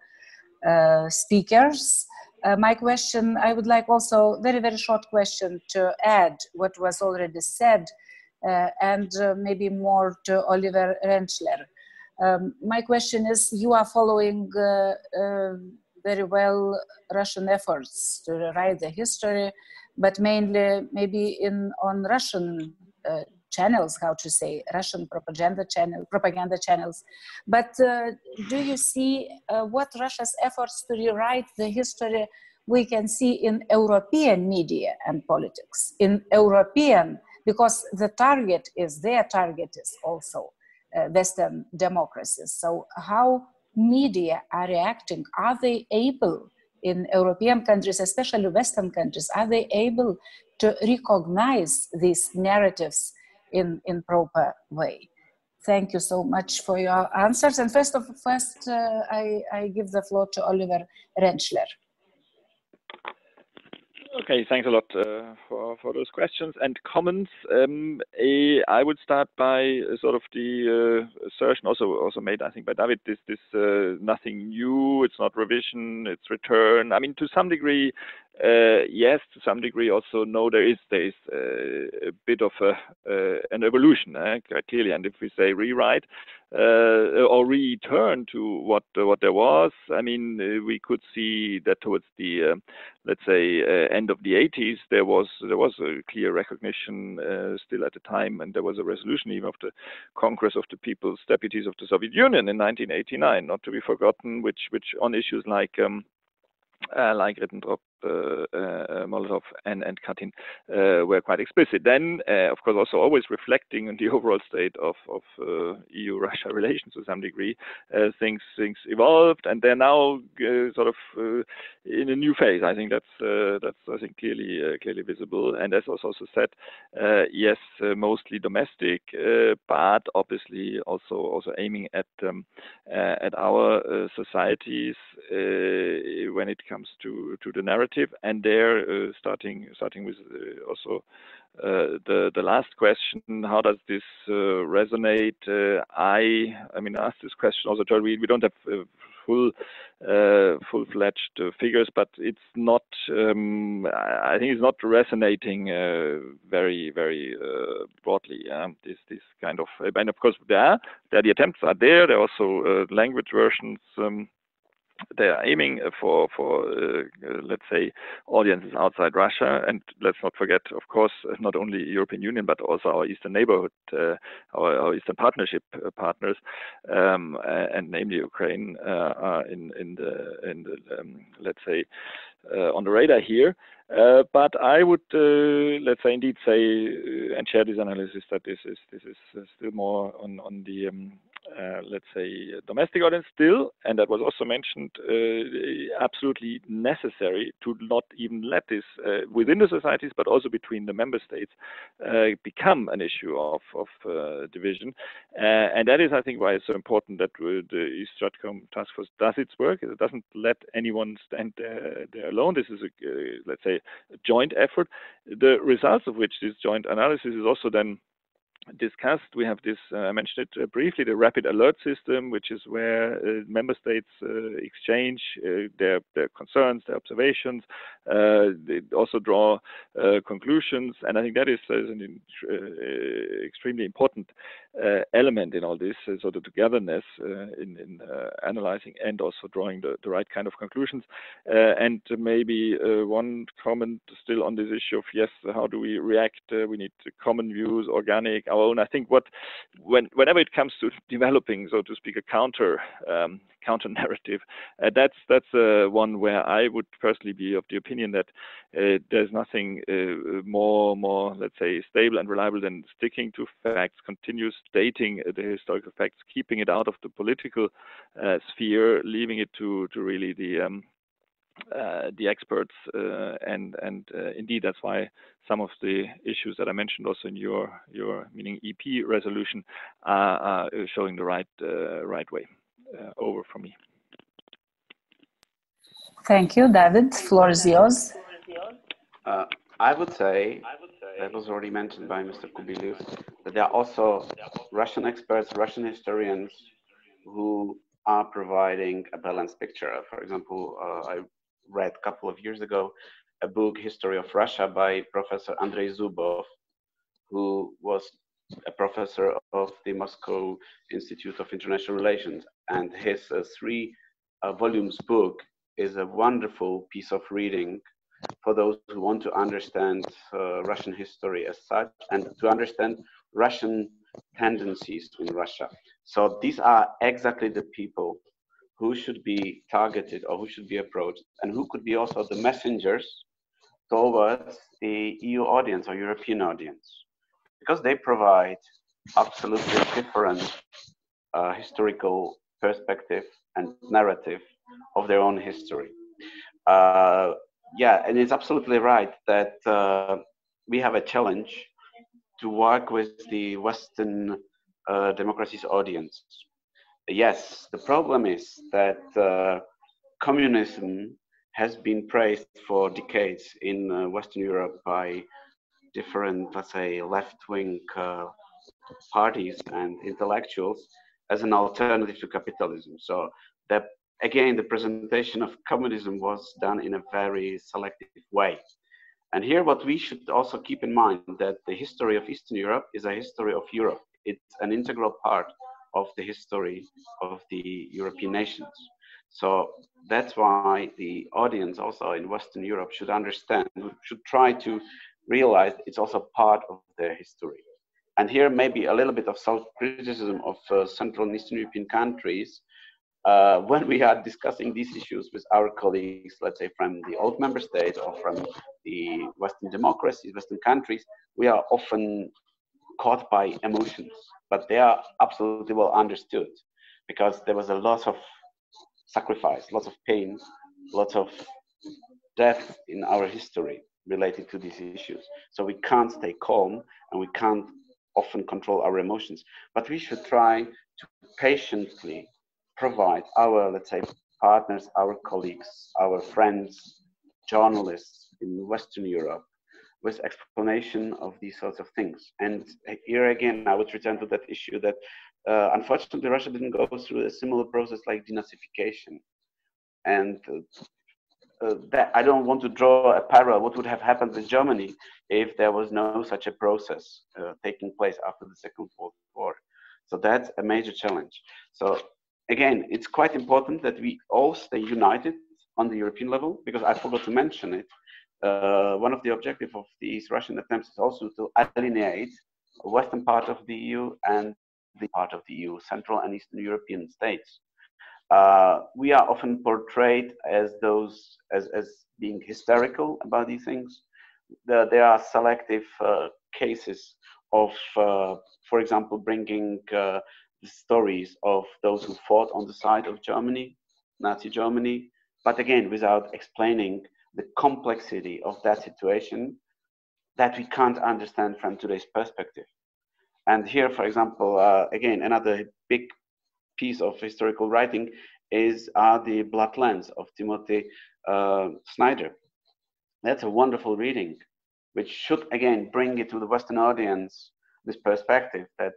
speakers, my question, I would like also very, very short question to add what was already said and maybe more to Oliver RENTSCHLER. My question is, you are following very well Russian efforts to write the history, but mainly maybe on Russian channels, how to say, Russian propaganda channels. But do you see what Russia's efforts to rewrite the history we can see in European media and politics, in European, because their target is also Western democracies. So how media are reacting? Are they able in European countries, especially Western countries, are they able to recognize these narratives in proper way? Thank you so much for your answers. And first, I give the floor to Oliver RENTSCHLER. Okay, thanks a lot for those questions and comments. I would start by sort of the assertion also made, I think, by David. This nothing new. It's not revision. It's return. I mean, to some degree, yes. To some degree, also no. There is a bit of an evolution, clearly. And if we say rewrite or return to what there was, I mean, we could see that towards the let's say end of the 80s, there was a clear recognition still at the time, and there was a resolution even of the Congress of the People's Deputies of the Soviet Union in 1989, not to be forgotten, which on issues like Ribbentrop, Molotov, and Katyn were quite explicit. Then, of course, also always reflecting on the overall state of EU-Russia relations to some degree. Things evolved, and they're now sort of in a new phase. I think that's I think clearly visible. And as was also said, yes, mostly domestic, but obviously also aiming at our societies when it comes to the narrative. And there, starting with also the last question, how does this resonate? I mean, I asked this question also, Joel. We don't have full-fledged figures, but it's not. I think it's not resonating very broadly. This kind of, and of course, the attempts are there. There are also language versions. They are aiming for let's say, audiences outside Russia, and let's not forget, of course, not only European Union but also our Eastern neighborhood, our Eastern Partnership partners, and namely Ukraine, are in the let's say on the radar here. But I would let's say indeed say and share this analysis that this is still more on the let's say, domestic audience still, and that was also mentioned, absolutely necessary to not even let this within the societies, but also between the member states, become an issue of division. And that is, I think, why it's so important that the East Stratcom Task Force does its work. It doesn't let anyone stand there alone. This is, let's say, a joint effort, the results of which this joint analysis is also then discussed. We have this, I mentioned it briefly, the rapid alert system, which is where member states exchange their concerns, their observations. They also draw conclusions, and I think that is an extremely important element in all this, so the togetherness in analyzing and also drawing the right kind of conclusions. And maybe one comment still on this issue of, yes, how do we react? We need common views, organic, our own. I think whenever it comes to developing, so to speak, a counter narrative, that's one where I would personally be of the opinion that there's nothing more, let's say, stable and reliable than sticking to facts, continuous stating the historical facts, keeping it out of the political sphere, leaving it to really the experts, and indeed that's why some of the issues that I mentioned also in your meaning EP resolution are showing the right way. Over from me. Thank you, David. Floor is yours. I would say, that was already mentioned by Mr. Kubilius, that there are also Russian experts, Russian historians who are providing a balanced picture. For example, I read a couple of years ago a book, History of Russia, by Professor Andrei Zubov, who was a professor of the Moscow Institute of International Relations. And his 3 volumes book is a wonderful piece of reading for those who want to understand Russian history as such, and to understand Russian tendencies in Russia. So these are exactly the people who should be targeted or who should be approached, and who could be also the messengers towards the EU audience or European audience, because they provide absolutely different historical perspective and narrative of their own history. Yeah, and it's absolutely right that we have a challenge to work with the Western democracies audience. Yes, the problem is that communism has been praised for decades in Western Europe by different, let's say, left-wing parties and intellectuals as an alternative to capitalism. So that, again, the presentation of communism was done in a very selective way. And here what we should also keep in mind, that the history of Eastern Europe is a history of Europe. It's an integral part of the history of the European nations. So that's why the audience also in Western Europe should understand, should try to realize it's also part of their history. And here maybe a little bit of self-criticism of Central and Eastern European countries. When we are discussing these issues with our colleagues, let's say from the old member states or from the Western democracies, Western countries, we are often caught by emotions, but they are absolutely well understood, because there was a lot of sacrifice, lots of pain, lots of death in our history related to these issues. So we can't stay calm, and we can't often control our emotions, but we should try to patiently provide our, let's say, partners, our colleagues, our friends, journalists in Western Europe with explanation of these sorts of things. And here again, I would return to that issue that unfortunately Russia didn't go through a similar process like denazification. And that I don't want to draw a parallel what would have happened with Germany if there was no such a process taking place after the Second World War. So that's a major challenge. So again, it's quite important that we all stay united on the European level, because I forgot to mention it. One of the objectives of these Russian attempts is also to alienate the western part of the EU and the part of the EU, Central and Eastern European states. We are often portrayed as those as being hysterical about these things. There are selective cases of, for example, bringing the stories of those who fought on the side of Germany, Nazi Germany, but again, without explaining the complexity of that situation that we can't understand from today's perspective. And here, for example, again, another big piece of historical writing is the Bloodlands of Timothy Snyder. That's a wonderful reading, which should, again, bring it to the Western audience, this perspective that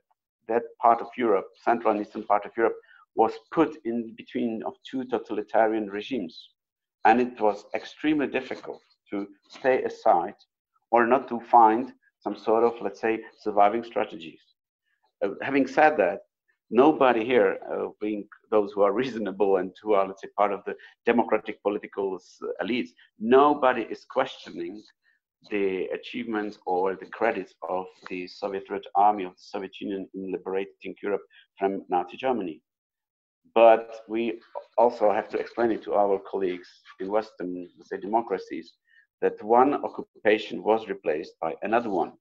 that part of Europe, Central and Eastern part of Europe, was put in between of two totalitarian regimes. And it was extremely difficult to stay aside or not to find some sort of, let's say, surviving strategies. Having said that, nobody here, being those who are reasonable and who are, let's say, part of the democratic political elites, nobody is questioning the achievements or the credits of the Soviet Red Army of the Soviet Union in liberating Europe from Nazi Germany. But we also have to explain it to our colleagues in Western, let's say, democracies, that one occupation was replaced by another one.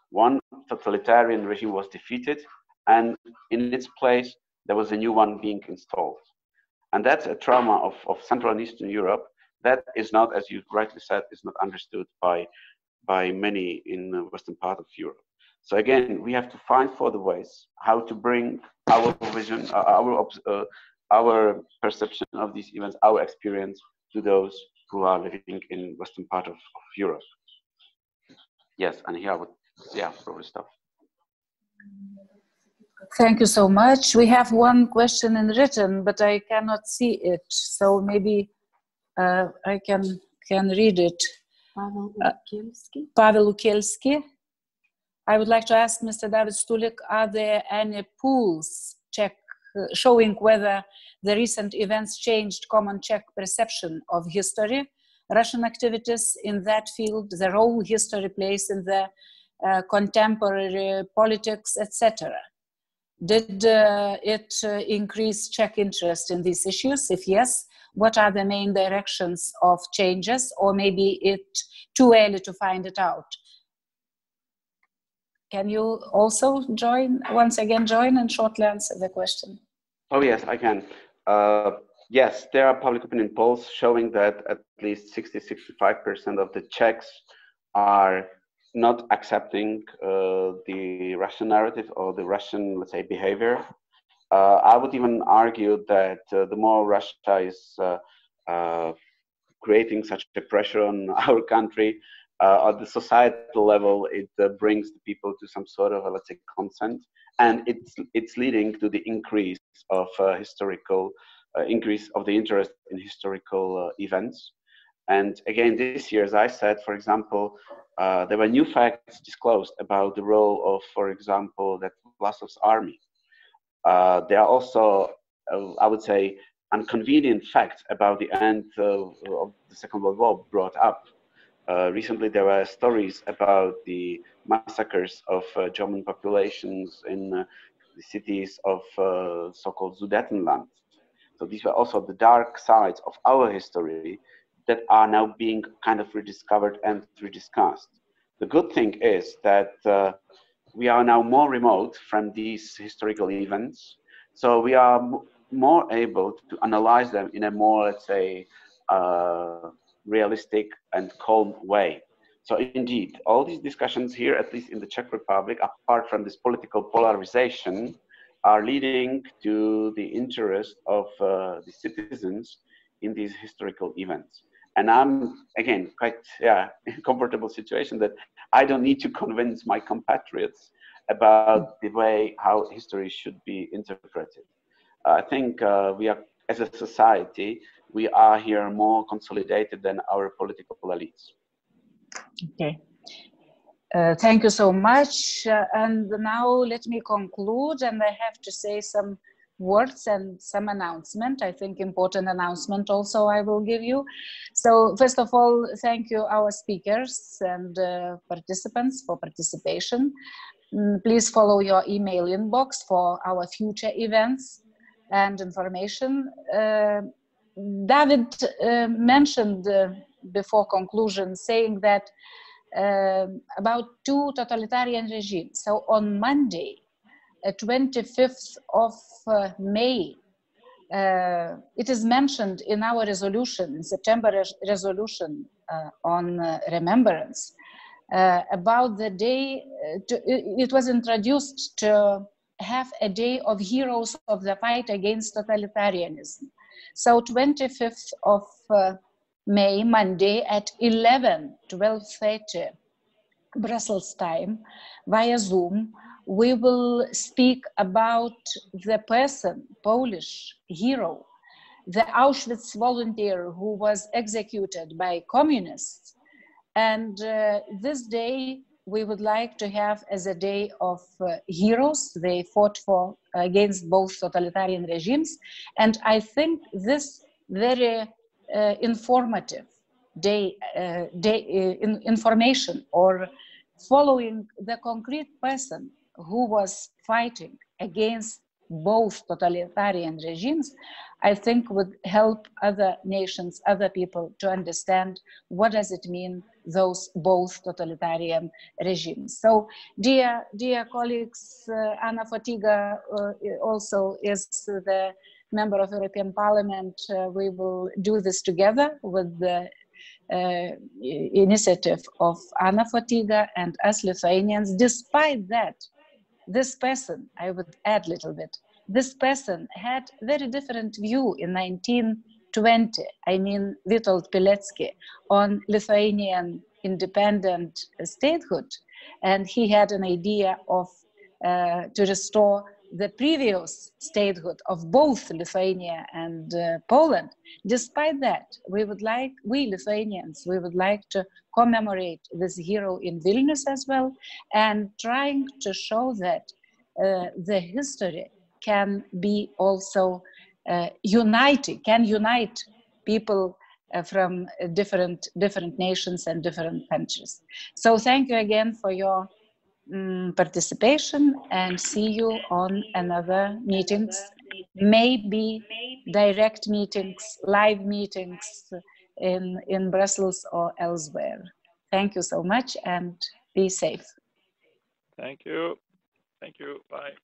One totalitarian regime was defeated, and in its place, there was a new one being installed. And that's a trauma of Central and Eastern Europe that is not, as you rightly said, is not understood by many in the Western part of Europe. So again, we have to find further ways how to bring our vision, our perception of these events, our experience to those who are living in Western part of Europe. Yes, and here I would, probably stop. Thank you so much. We have one question in written, but I cannot see it, so maybe I can read it. Pavel Ukielski. I would like to ask Mr. David Stulik, are there any polls showing whether the recent events changed common Czech perception of history, Russian activities in that field, the role history plays in the contemporary politics, etc.? Did it increase Czech interest in these issues? If yes, what are the main directions of changes, or maybe it's too early to find it out? Can you also once again join and shortly answer the question? Oh yes, I can. Yes, there are public opinion polls showing that at least 60–65% of the Czechs are not accepting the Russian narrative or the Russian, let's say, behavior. I would even argue that the more Russia is creating such a pressure on our country, at the societal level, it brings the people to some sort of, let's say, consent, and it's leading to the increase of increase of the interest in historical events. And again, this year, as I said, for example, there were new facts disclosed about the role of, for example, that Vlasov's army. There are also, I would say, inconvenient facts about the end of the Second World War brought up. Recently, there were stories about the massacres of German populations in the cities of so-called Sudetenland. So these were also the dark sides of our history that are now being kind of rediscovered and rediscussed. The good thing is that we are now more remote from these historical events, so we are more able to analyze them in a more, let's say, realistic and calm way. So indeed, all these discussions here, at least in the Czech Republic, apart from this political polarization, are leading to the interest of the citizens in these historical events. And I'm, again, quite in a comfortable situation that I don't need to convince my compatriots about the way how history should be interpreted. I think we are, as a society, we are here more consolidated than our political elites. Okay. Thank you so much. And now let me conclude, and I have to say some words and some announcement. I think important announcement also I will give you. So first of all, thank you our speakers and participants for participation. Please follow your email inbox for our future events and information. David mentioned before conclusion, saying that about 2 totalitarian regimes. So on Monday, 25th of May. It is mentioned in our resolution, in September resolution on remembrance, about the day, it was introduced to have a day of heroes of the fight against totalitarianism. So 25th of May, Monday at 12:30 Brussels time, via Zoom, we will speak about the person, Polish hero, the Auschwitz volunteer who was executed by communists. And this day we would like to have as a day of heroes. They fought for against both totalitarian regimes. And I think this very informative information, or following the concrete person who was fighting against both totalitarian regimes, I think would help other nations, other people to understand what does it mean, those both totalitarian regimes. So dear colleagues, Anna Fotyga also is the member of European Parliament. We will do this together with the initiative of Anna Fotyga and us Lithuanians. Despite that, this person, I would add a little bit, this person had very different view in 1920, I mean Witold Pilecki, on Lithuanian independent statehood. And he had an idea of to restore the previous statehood of both Lithuania and Poland. Despite that, we Lithuanians, we would like to commemorate this hero in Vilnius as well, and trying to show that the history can be also can unite people from different nations and different countries. So thank you again for your participation, and see you on another meetings, maybe direct meetings, live meetings in Brussels or elsewhere. Thank you so much, and be safe. Thank you. Thank you. Bye.